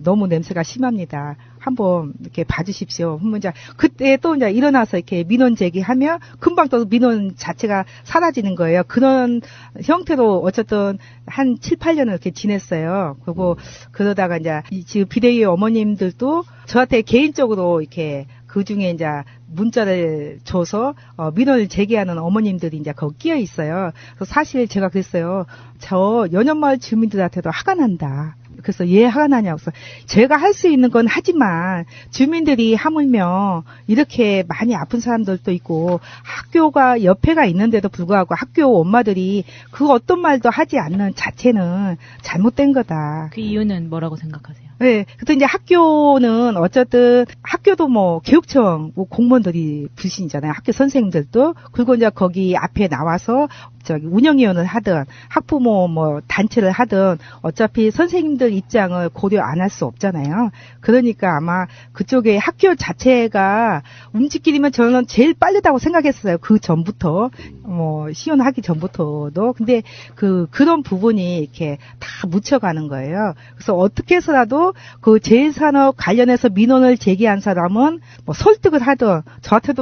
너무 냄새가 심합니다. 한번 이렇게 봐주십시오. 문자. 그때 또 이제 일어나서 이렇게 민원 제기하면 금방 또 민원 자체가 사라지는 거예요. 그런 형태로 어쨌든 한 7, 8년을 이렇게 지냈어요. 그리고 그러다가 이제 지금 비대위 어머님들도 저한테 개인적으로 이렇게 그 중에 이제 문자를 줘서 민원을 제기하는 어머님들이 이제 거기 끼어 있어요. 그래서 사실 제가 그랬어요. 저 연연마을 주민들한테도 화가 난다. 그래서 예 화가 나냐고. 그래서 제가 할 수 있는 건 하지만 주민들이 하물며 이렇게 많이 아픈 사람들도 있고 학교가 옆에가 있는데도 불구하고 학교 엄마들이 그 어떤 말도 하지 않는 자체는 잘못된 거다. 그 이유는 뭐라고 생각하세요? 네, 그래서 이제 학교는 어쨌든 학교도 뭐 교육청 뭐 공무원들이 불신이잖아요. 학교 선생님들도. 그리고 이제 거기 앞에 나와서 저기 운영위원을 하든 학부모 뭐 단체를 하든 어차피 선생님들 입장을 고려 안 할 수 없잖아요. 그러니까 아마 그쪽에 학교 자체가 움직이면 저는 제일 빠르다고 생각했어요. 그 전부터 뭐 시연하기 전부터도. 근데 그런 부분이 이렇게 다 묻혀가는 거예요. 그래서 어떻게 해서라도 그 제일산업 관련해서 민원을 제기한 사람은 뭐 설득을 하든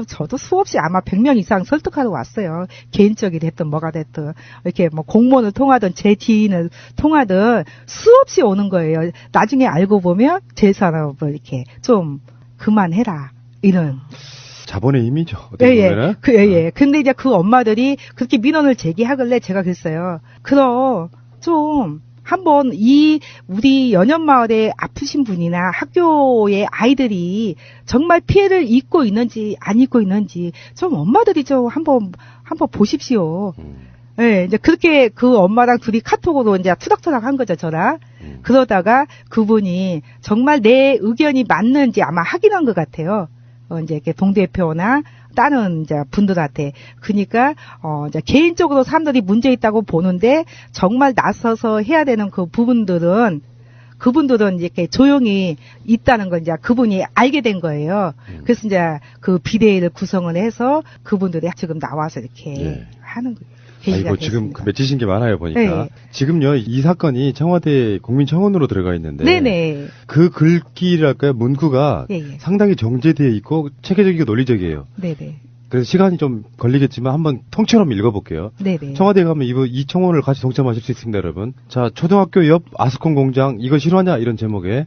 저도 수없이 아마 100명 이상 설득하러 왔어요. 개인적이 됐든 뭐가 됐든 이렇게 뭐 공무원을 통하든 제 지인을 통하든 수없이 오는 거예요. 나중에 알고 보면 제일산업을 이렇게 좀 그만해라 이런. 자본의 힘이죠. 보면은. 예. 근데 이제 그 엄마들이 그렇게 민원을 제기하길래 제가 그랬어요. 그럼 좀 한번 우리 연현마을에 아프신 분이나 학교의 아이들이 정말 피해를 입고 있는지 안 입고 있는지 좀 엄마들이 좀 한번 보십시오. 예, 이제 그렇게 그 엄마랑 둘이 카톡으로 이제 투닥투닥 한 거죠, 저랑. 그러다가 그분이 정말 내 의견이 맞는지 아마 확인한 것 같아요. 이제 이렇게 동대표나 다른 이제 분들한테. 그러니까 이제 개인적으로 사람들이 문제 있다고 보는데 정말 나서서 해야 되는 그 부분들은 그분들은 이렇게 조용히 있다는 걸 이제 그분이 알게 된 거예요. 그래서 이제 그 비대위를 구성을 해서 그분들이 지금 나와서 이렇게 하는 거예요. 아이고, 지금 맺히신 게 많아요, 보니까. 네. 지금요, 이 사건이 청와대 국민청원으로 들어가 있는데. 네네. 그 글귀랄까요, 문구가 상당히 정제되어 있고 체계적이고 논리적이에요. 네네. 그래서 시간이 좀 걸리겠지만 한번 통째로 읽어볼게요. 네네. 청와대에 가면 이 청원을 같이 동참하실 수 있습니다, 여러분. 자, 초등학교 옆 아스콘 공장, 이거 실화냐? 이런 제목의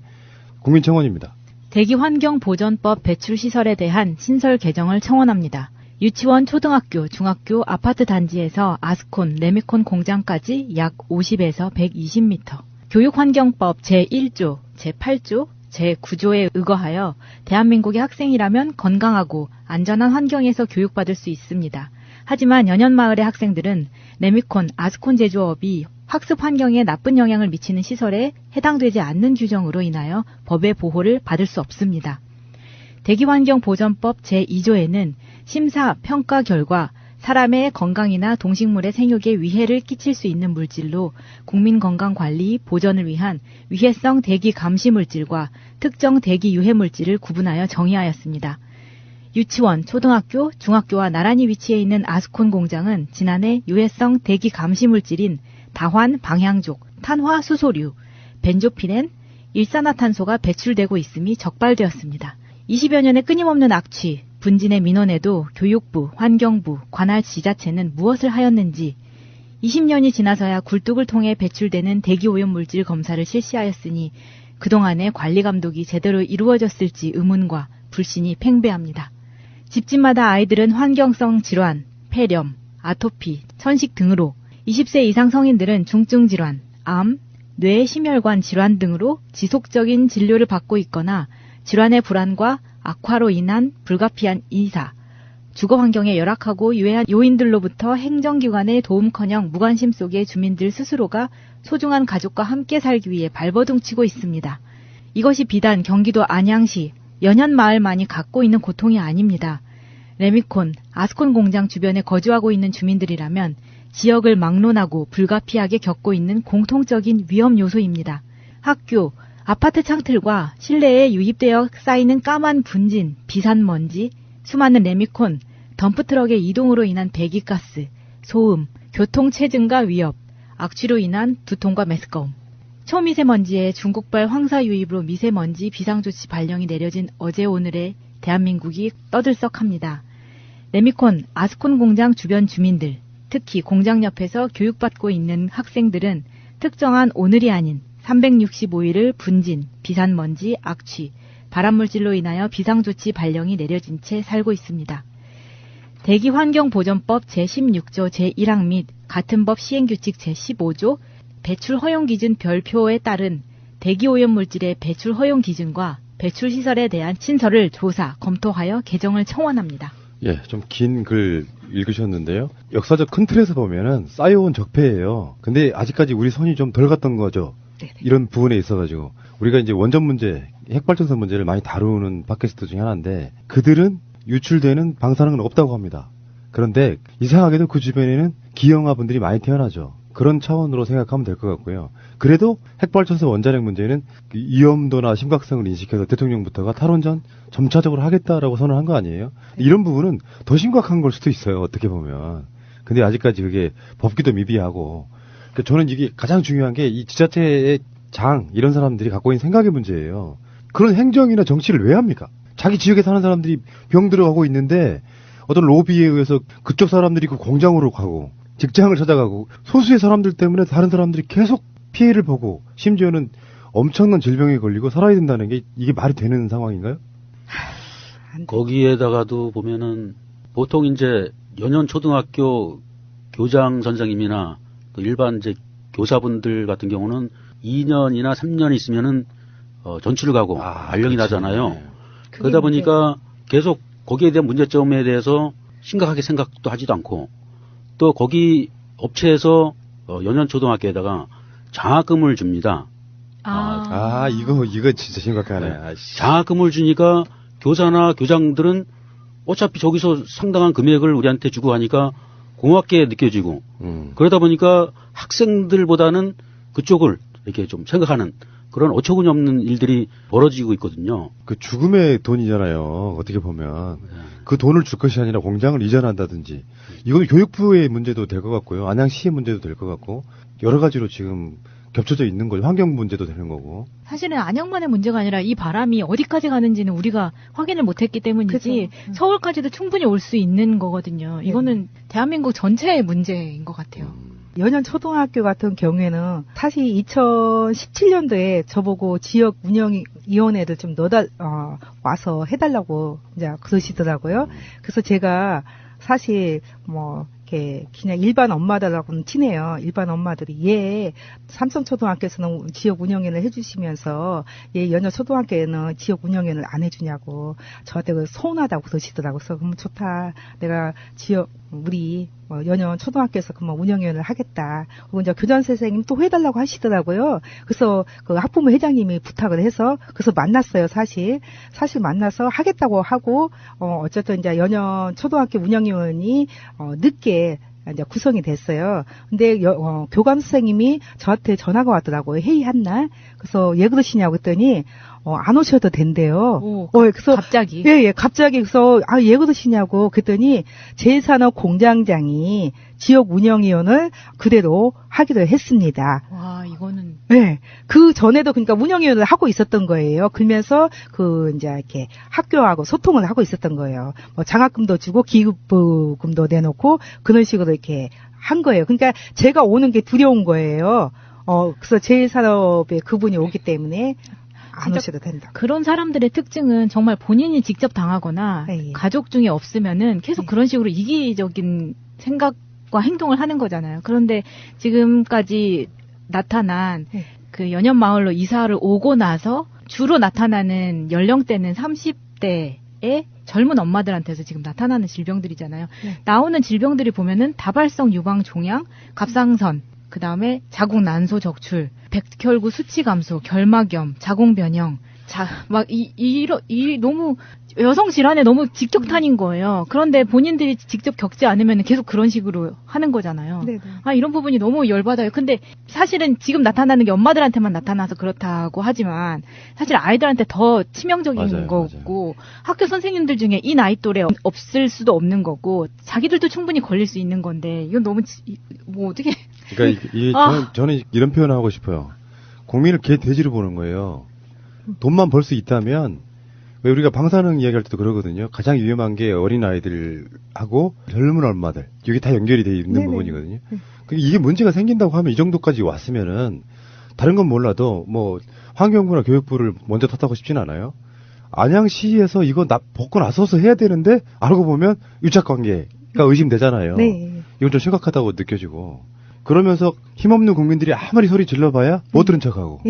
국민청원입니다. 대기환경보전법 배출시설에 대한 신설 개정을 청원합니다. 유치원, 초등학교, 중학교, 아파트 단지에서 아스콘, 레미콘 공장까지 약 50에서 120m. 교육환경법 제1조, 제8조, 제9조에 의거하여 대한민국의 학생이라면 건강하고 안전한 환경에서 교육받을 수 있습니다. 하지만 연현마을의 학생들은 레미콘, 아스콘 제조업이 학습 환경에 나쁜 영향을 미치는 시설에 해당되지 않는 규정으로 인하여 법의 보호를 받을 수 없습니다. 대기환경보전법 제2조에는 심사, 평가 결과 사람의 건강이나 동식물의 생육에 위해를 끼칠 수 있는 물질로 국민건강관리, 보전을 위한 위해성 대기 감시 물질과 특정 대기 유해 물질을 구분하여 정의하였습니다. 유치원, 초등학교, 중학교와 나란히 위치해 있는 아스콘 공장은 지난해 유해성 대기 감시 물질인 다환, 방향족, 탄화, 수소류, 벤조피렌, 일산화탄소가 배출되고 있음이 적발되었습니다. 20여 년의 끊임없는 악취, 분진의 민원에도 교육부, 환경부, 관할 지자체는 무엇을 하였는지 20년이 지나서야 굴뚝을 통해 배출되는 대기오염물질 검사를 실시하였으니 그동안의 관리 감독이 제대로 이루어졌을지 의문과 불신이 팽배합니다. 집집마다 아이들은 환경성 질환, 폐렴, 아토피, 천식 등으로 20세 이상 성인들은 중증 질환, 암, 뇌, 심혈관 질환 등으로 지속적인 진료를 받고 있거나 질환의 불안과 악화로 인한 불가피한 이사, 주거 환경의 열악하고 유해한 요인들로부터 행정기관의 도움커녕 무관심 속에 주민들 스스로가 소중한 가족과 함께 살기 위해 발버둥치고 있습니다. 이것이 비단 경기도 안양시 연현마을만이 갖고 있는 고통이 아닙니다. 레미콘, 아스콘 공장 주변에 거주하고 있는 주민들이라면 지역을 막론하고 불가피하게 겪고 있는 공통적인 위험 요소입니다. 학교, 아파트 창틀과 실내에 유입되어 쌓이는 까만 분진, 비산먼지, 수많은 레미콘, 덤프트럭의 이동으로 인한 배기가스, 소음, 교통체증과 위협, 악취로 인한 두통과 메스꺼움. 초미세먼지의 중국발 황사 유입으로 미세먼지 비상조치 발령이 내려진 어제 오늘의 대한민국이 떠들썩합니다. 레미콘, 아스콘 공장 주변 주민들, 특히 공장 옆에서 교육받고 있는 학생들은 특정한 오늘이 아닌 365일을 분진, 비산먼지, 악취, 발암물질로 인하여 비상조치 발령이 내려진 채 살고 있습니다. 대기환경보전법 제16조 제1항 및 같은 법 시행규칙 제15조 배출 허용기준 별표에 따른 대기오염물질의 배출 허용기준과 배출시설에 대한 신설을 조사, 검토하여 개정을 청원합니다. 예, 좀 긴 글 읽으셨는데요. 역사적 큰 틀에서 보면은 쌓여온 적폐예요. 근데 아직까지 우리 손이 좀 덜 갔던 거죠. 이런 부분에 있어가지고 우리가 이제 원전 문제, 핵발전소 문제를 많이 다루는 팟캐스트 중에 하나인데 그들은 유출되는 방사능은 없다고 합니다. 그런데 이상하게도 그 주변에는 기형아분들이 많이 태어나죠. 그런 차원으로 생각하면 될 것 같고요. 그래도 핵발전소 원자력 문제는 그 위험도나 심각성을 인식해서 대통령부터가 탈원전 점차적으로 하겠다라고 선언한 거 아니에요? 이런 부분은 더 심각한 걸 수도 있어요. 어떻게 보면. 근데 아직까지 그게 법규도 미비하고 그러니까 저는 이게 가장 중요한 게 이 지자체의 장 이런 사람들이 갖고 있는 생각의 문제예요. 그런 행정이나 정치를 왜 합니까? 자기 지역에 사는 사람들이 병 들어가고 있는데 어떤 로비에 의해서 그쪽 사람들이 그 공장으로 가고 직장을 찾아가고 소수의 사람들 때문에 다른 사람들이 계속 피해를 보고 심지어는 엄청난 질병에 걸리고 살아야 된다는 게 이게 말이 되는 상황인가요? 거기에다가도 보면은 보통 이제 연연 초등학교 교장 선생님이나 또 일반 이제 교사분들 같은 경우는 2년이나 3년 있으면은 전출을 가고 발령이 나잖아요. 네. 그러다 보니까 계속 거기에 대한 문제점에 대해서 심각하게 생각도 하지도 않고 또 거기 업체에서 연연 초등학교에다가 장학금을 줍니다. 이거 진짜 심각하네. 네. 장학금을 주니까 교사나 교장들은 어차피 저기서 상당한 금액을 우리한테 주고 하니까 고맙게 느껴지고 그러다 보니까 학생들보다는 그쪽을 이렇게 좀 생각하는 그런 어처구니 없는 일들이 벌어지고 있거든요. 그 죽음의 돈이잖아요. 어떻게 보면. 그 돈을 줄 것이 아니라 공장을 이전한다든지. 이건 교육부의 문제도 될 것 같고요. 안양시의 문제도 될 것 같고. 여러 가지로 지금 겹쳐져 있는 거죠. 환경 문제도 되는 거고. 사실은 안양만의 문제가 아니라 이 바람이 어디까지 가는지는 우리가 확인을 못했기 때문이지 서울까지도 충분히 올 수 있는 거거든요. 이거는 대한민국 전체의 문제인 것 같아요. 연연 초등학교 같은 경우에는 사실 2017년도에 저보고 지역 운영위원회를 좀 와서 해달라고 이제 그러시더라고요. 그래서 제가 사실 이렇게 그냥 일반 엄마들하고는 친해요. 일반 엄마들이 삼성초등학교에서는 지역 운영위원회를 해주시면서 연연 초등학교에는 지역 운영위원회를 안 해주냐고 저한테 서운하다고 그러시더라고요. 그래서 그럼 좋다. 내가 우리 연연 초등학교에서 그만 운영위원회를 하겠다. 그리고 이제 교장 선생님 또 해달라고 하시더라고요. 그래서 그 학부모 회장님이 부탁을 해서 그래서 만났어요. 사실 만나서 하겠다고 하고 어쨌든 이제 연연 초등학교 운영위원이 늦게 이제 구성이 됐어요. 근데 교감 선생님이 저한테 전화가 왔더라고요. 회의한 날. 그래서 왜 그러시냐고 했더니 안 오셔도 된대요. 그래서 갑자기. 예, 갑자기 그래서 왜 그러시냐고 그랬더니 제3업 공장장이 지역 운영위원을 그대로 하기로 했습니다. 와, 이거는. 네. 그 전에도 그러니까 운영위원을 하고 있었던 거예요. 그러면서 이제 이렇게 학교하고 소통을 하고 있었던 거예요. 장학금도 주고 기부금도 내놓고 그런 식으로 이렇게 한 거예요. 그러니까 제가 오는 게 두려운 거예요. 그래서 제3업에 그분이 오기 때문에 안 오셔도 된다. 그런 사람들의 특징은 정말 본인이 직접 당하거나 가족 중에 없으면은 계속 그런 식으로 이기적인 생각과 행동을 하는 거잖아요. 그런데 지금까지 나타난 그 연연마을로 이사를 오고 나서 주로 나타나는 연령대는 30대의 젊은 엄마들한테서 지금 나타나는 질병들이잖아요. 나오는 질병들이 보면은 다발성 유방 종양, 갑상선, 그 다음에 자궁 난소 적출, 백혈구 수치 감소, 결막염, 자궁 변형, 너무 여성 질환에 너무 직격탄인 거예요. 그런데 본인들이 직접 겪지 않으면 계속 그런 식으로 하는 거잖아요. 네네. 이런 부분이 너무 열받아요. 근데 사실은 지금 나타나는 게 엄마들한테만 나타나서 그렇다고 하지만 사실 아이들한테 더 치명적인 거고 학교 선생님들 중에 이 나이 또래 없을 수도 없는 거고 자기들도 충분히 걸릴 수 있는 건데 이건 너무 어떻게 그러니까 저는 이런 표현을 하고 싶어요. 국민을 개 돼지로 보는 거예요. 돈만 벌 수 있다면 왜 우리가 방사능 이야기할 때도 그러거든요. 가장 위험한 게 어린아이들하고 젊은 엄마들. 이게 다 연결이 돼 있는 부분이거든요. 이게 문제가 생긴다고 하면 이 정도까지 왔으면은 다른 건 몰라도 환경부나 교육부를 먼저 탓하고 싶진 않아요. 안양시에서 이거 벗고 나서서 해야 되는데 알고 보면 유착관계가 의심되잖아요. 네. 이건 좀 심각하다고 느껴지고 그러면서 힘없는 국민들이 아무리 소리 질러봐야 못 들은 척하고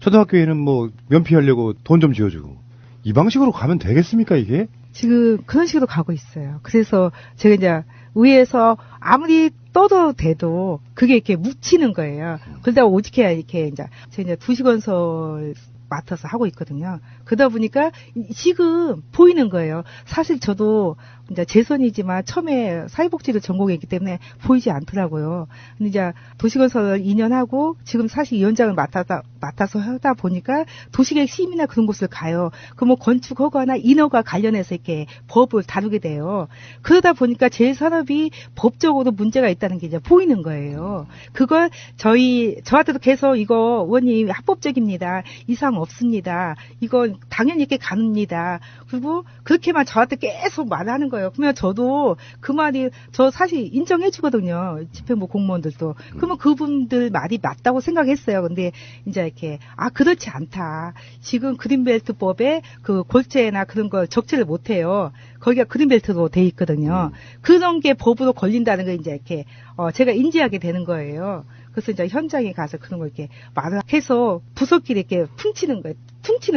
초등학교에는 면피하려고 돈 좀 지어주고 이 방식으로 가면 되겠습니까 이게? 지금 그런 식으로 가고 있어요. 그래서 제가 이제 위에서 아무리 떠도 돼도 그게 이렇게 묻히는 거예요. 그러다 오직해야 이렇게 이제 제가 이제 도시건설 맡아서 하고 있거든요. 그러다 보니까 지금 보이는 거예요. 사실 저도 이제 재선이지만 처음에 사회복지를 전공했기 때문에 보이지 않더라고요. 근데 이제 도시건설 2년 하고 지금 사실 위원장을 맡아서 하다 보니까 도시계획 시임이나 그런 곳을 가요. 그 뭐 건축 허가나 인허가 관련해서 이렇게 법을 다루게 돼요. 그러다 보니까 제 산업이 법적으로 문제가 있다는 게 이제 보이는 거예요. 그걸 저한테도 계속 이거 의원님 합법적입니다. 이상 없습니다. 이건 당연히 이렇게 갑니다. 그리고 그렇게만 저한테 계속 말하는 거예요. 그러면 저도 그 말이 저 사실 인정해 주거든요. 집행부 공무원들도. 그러면 그분들 말이 맞다고 생각했어요. 근데 이제 이렇게 그렇지 않다. 지금 그린벨트법에 그 골재나 그런 걸 적재를 못 해요. 거기가 그린벨트로 돼 있거든요. 그런 게 법으로 걸린다는 걸 이제 이렇게 제가 인지하게 되는 거예요. 그래서 이제 현장에 가서 그런 걸 이렇게 말을 해서 부서끼리 이렇게 퉁치는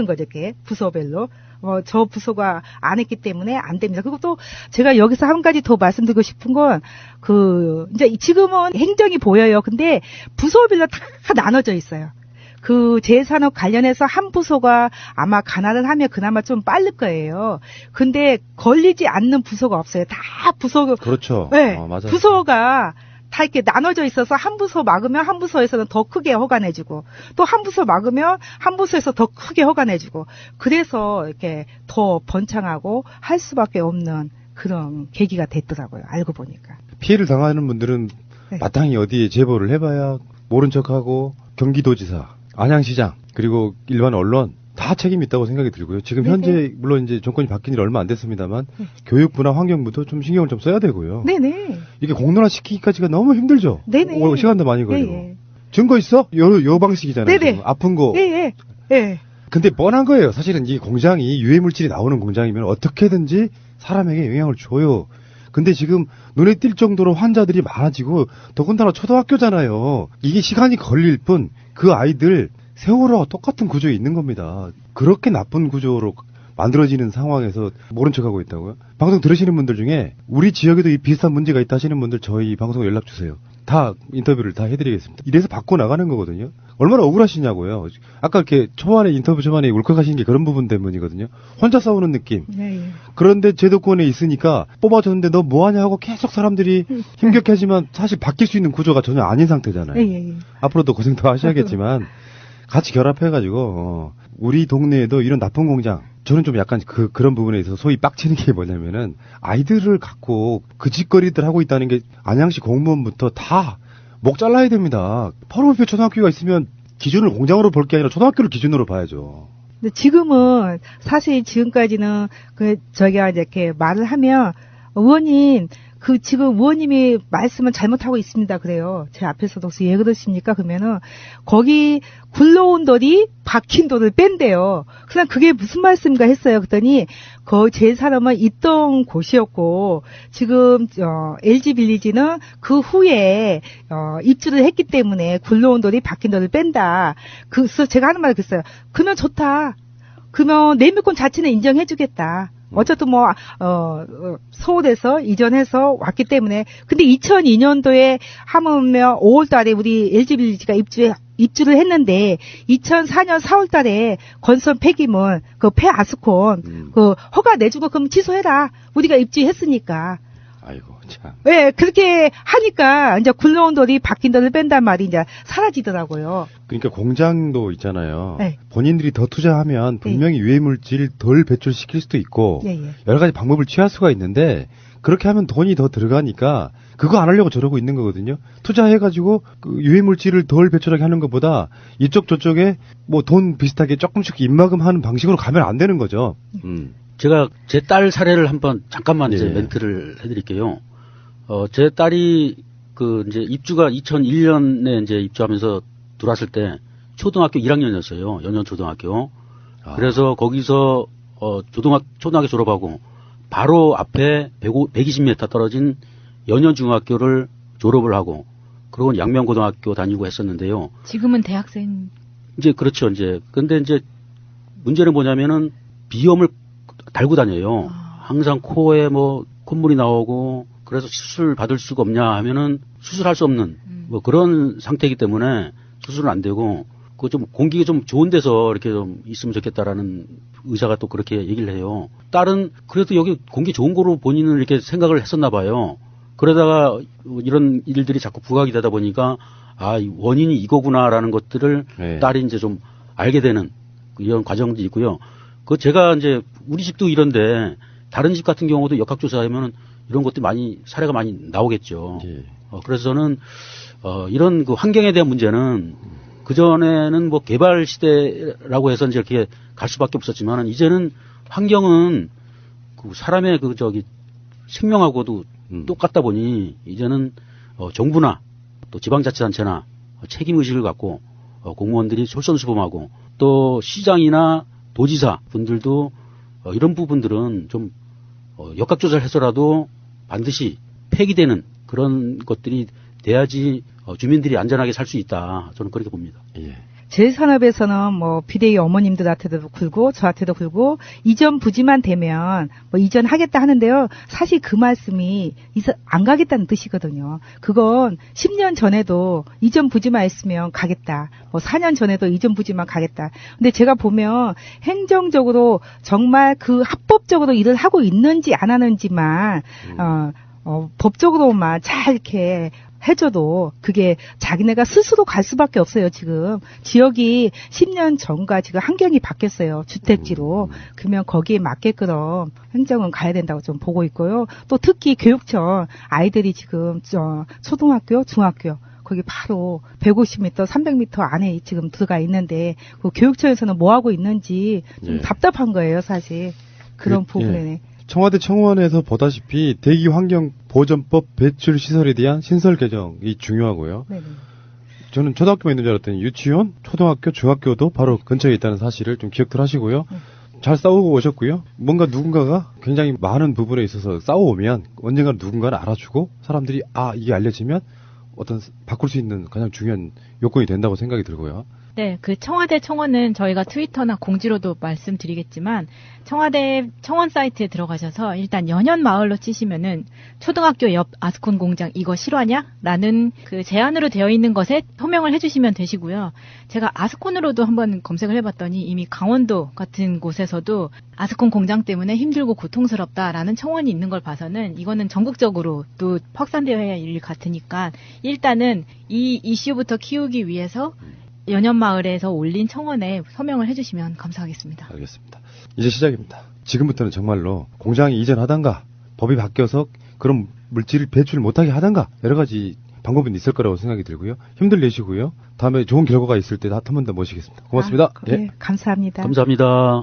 거죠, 이렇게 부서별로. 저 부서가 안 했기 때문에 안 됩니다. 그리고 또 제가 여기서 한 가지 더 말씀드리고 싶은 건 이제 지금은 행정이 보여요. 근데 부서별로 다 나눠져 있어요. 그 재산업 관련해서 한 부서가 아마 간화를 하면 그나마 좀 빠를 거예요. 근데 걸리지 않는 부서가 없어요. 다 부서. 그렇죠. 네. 맞아요. 부서가 다 이렇게 나눠져 있어서 한 부서 막으면 한 부서에서는 더 크게 허가내주고 또 한 부서 막으면 한 부서에서 더 크게 허가내주고 그래서 이렇게 더 번창하고 할 수밖에 없는 그런 계기가 됐더라고요. 알고 보니까. 피해를 당하는 분들은 네. 마땅히 어디에 제보를 해봐야 모른 척하고 경기도지사, 안양시장 그리고 일반 언론 다 책임이 있다고 생각이 들고요. 지금 현재 물론 이제 정권이 바뀐 지 얼마 안 됐습니다만 교육부나 환경부도 좀 신경을 좀 써야 되고요. 네네. 이게 공론화 시키기까지가 너무 힘들죠. 네네. 시간도 많이 걸리고. 네네. 증거 있어? 요 방식이잖아요. 네네. 지금 아픈 거. 네. 네. 근데 뻔한 거예요. 사실은 이 공장이 유해물질이 나오는 공장이면 어떻게든지 사람에게 영향을 줘요. 근데 지금 눈에 띌 정도로 환자들이 많아지고 더군다나 초등학교잖아요. 이게 시간이 걸릴 뿐 그 아이들 세월호 똑같은 구조에 있는 겁니다. 그렇게 나쁜 구조로 만들어지는 상황에서 모른 척하고 있다고요? 방송 들으시는 분들 중에 우리 지역에도 이 비슷한 문제가 있다 하시는 분들 저희 방송에 연락 주세요. 다 인터뷰를 다 해드리겠습니다. 이래서 바꿔 나가는 거거든요. 얼마나 억울하시냐고요. 아까 이렇게 인터뷰 초반에 울컥하신 게 그런 부분 때문이거든요. 혼자 싸우는 느낌. 네. 그런데 제도권에 있으니까 뽑아줬는데 너 뭐하냐 하고 계속 사람들이 힘겹게 하지만 사실 바뀔 수 있는 구조가 전혀 아닌 상태잖아요. 네. 앞으로도 고생 더 하셔야겠지만 같이 결합해가지고 우리 동네에도 이런 나쁜 공장 저는 좀 약간 그런 부분에 있어서 소위 빡치는 게 뭐냐면은 아이들을 갖고 그 짓거리들 하고 있다는 게 안양시 공무원부터 다 목 잘라야 됩니다. 바로 옆에 초등학교가 있으면 기준을 공장으로 볼 게 아니라 초등학교를 기준으로 봐야죠. 근데 지금은 사실 지금까지는 저희가 이렇게 말을 하면 의원님 지금 의원님이 말씀은 잘못하고 있습니다. 그래요. 제 앞에서도 혹시 왜 그러십니까? 그러면은, 거기 굴러온 돌이 박힌 돌을 뺀대요. 그냥 그게 무슨 말씀인가 했어요. 그랬더니, 제 사람은 있던 곳이었고, 지금, LG 빌리지는 그 후에, 입주를 했기 때문에 굴러온 돌이 박힌 돌을 뺀다. 그래서 제가 하는 말을 그랬어요. 그러면 좋다. 그러면 내밀권 자체는 인정해주겠다. 어쨌든 서울에서 이전해서 왔기 때문에. 근데 2002년도에 하물며 5월 달에 우리 LG 빌리지가 입주를 했는데 2004년 4월 달에 건설 폐기물, 폐아스콘, 허가 내주고 그럼 취소해라. 우리가 입주했으니까. 아이고, 참. 네, 그렇게 하니까 이제 굴러온 돌이 박힌 돌을 뺀단 말이 이제 사라지더라고요. 그러니까 공장도 있잖아요. 네. 본인들이 더 투자하면 분명히 유해물질 덜 배출시킬 수도 있고 여러 가지 방법을 취할 수가 있는데 그렇게 하면 돈이 더 들어가니까 그거 안 하려고 저러고 있는 거거든요. 투자해가지고 유해물질을 덜 배출하게 하는 것보다 이쪽 저쪽에 돈 비슷하게 조금씩 입막음하는 방식으로 가면 안 되는 거죠. 제가 제 딸 사례를 한번 잠깐만 이제 멘트를 해드릴게요. 제 딸이 이제 입주가 2001년에 이제 입주하면서 들어왔을 때 초등학교 1학년이었어요. 연년초등학교. 그래서 거기서 초등학교 졸업하고 바로 앞에 120m 떨어진 연년중학교를 졸업을 하고 그러고 양명고등학교 다니고 했었는데요. 지금은 대학생. 이제 그렇죠. 근데 이제 문제는 뭐냐면은 비염을 달고 다녀요. 항상 코에 콧물이 나오고 그래서 수술 받을 수가 없냐 하면은 수술할 수 없는 뭐 그런 상태이기 때문에 수술은 안 되고 그 좀 공기가 좀 좋은 데서 이렇게 좀 있으면 좋겠다라는 의사가 또 그렇게 얘기를 해요. 딸은 그래도 여기 공기 좋은 거로 본인은 이렇게 생각을 했었나 봐요. 그러다가 이런 일들이 자꾸 부각이 되다 보니까 아, 원인이 이거구나라는 것들을 네. 딸이 이제 좀 알게 되는 이런 과정도 있고요. 그 제가 이제 우리 집도 이런데 다른 집 같은 경우도 역학조사하면 이런 것들이 많이 사례가 많이 나오겠죠. 예. 그래서 저는 이런 그 환경에 대한 문제는 그 전에는 뭐 개발 시대라고 해서 이제 이렇게 갈 수밖에 없었지만 이제는 환경은 그 사람의 그 저기 생명하고도 똑같다 보니 이제는 정부나 또 지방자치단체나 책임 의식을 갖고 공무원들이 솔선수범하고 또 시장이나 도지사 분들도 이런 부분들은 좀 역학조사를 해서라도 반드시 폐기되는 그런 것들이 돼야지 주민들이 안전하게 살 수 있다. 저는 그렇게 봅니다. 예. 제일산업에서는 뭐 비대위 어머님들한테도 굴고 저한테도 굴고 이전 부지만 되면 뭐 이전하겠다 하는데요. 사실 그 말씀이 안 가겠다는 뜻이거든요. 그건 10년 전에도 이전 부지만 했으면 가겠다. 뭐 4년 전에도 이전 부지만 가겠다. 근데 제가 보면 행정적으로 정말 그 합법적으로 일을 하고 있는지 안 하는지만 법적으로만 잘 이렇게 해줘도 그게 자기네가 스스로 갈 수밖에 없어요. 지금 지역이 10년 전과 지금 환경이 바뀌었어요. 주택지로. 그러면 거기에 맞게끔 행정은 가야 된다고 좀 보고 있고요. 또 특히 교육청 아이들이 지금 초등학교, 중학교 거기 바로 150m, 300m 안에 지금 들어가 있는데 그 교육청에서는 뭐 하고 있는지 좀 답답한 거예요, 사실. 그런 부분에. 예. 청와대 청원에서 보다시피 대기환경보전법 배출 시설에 대한 신설 개정이 중요하고요. 네네. 저는 초등학교만 있는 줄 알았더니 유치원, 초등학교, 중학교도 바로 근처에 있다는 사실을 좀 기억들 하시고요. 잘 싸우고 오셨고요. 뭔가 누군가가 굉장히 많은 부분에 있어서 싸워오면 언젠가 누군가는 알아주고 사람들이 이게 알려지면 어떤 바꿀 수 있는 가장 중요한 요건이 된다고 생각이 들고요. 네, 그 청와대 청원은 저희가 트위터나 공지로도 말씀드리겠지만 청와대 청원 사이트에 들어가셔서 일단 연현마을로 치시면은 초등학교 옆 아스콘 공장 이거 실화냐? 라는 그 제안으로 되어 있는 것에 서명을 해주시면 되시고요. 제가 아스콘으로도 한번 검색을 해봤더니 이미 강원도 같은 곳에서도 아스콘 공장 때문에 힘들고 고통스럽다라는 청원이 있는 걸 봐서는 이거는 전국적으로 또 확산되어야 할 일 같으니까 일단은 이 이슈부터 키우기 위해서 연현마을에서 올린 청원에 서명을 해주시면 감사하겠습니다. 알겠습니다. 이제 시작입니다. 지금부터는 정말로 공장이 이전하던가 법이 바뀌어서 그런 물질을 배출 못하게 하던가 여러 가지 방법은 있을 거라고 생각이 들고요. 힘들 내시고요. 다음에 좋은 결과가 있을 때 한 번 더 모시겠습니다. 고맙습니다. 네, 감사합니다. 감사합니다.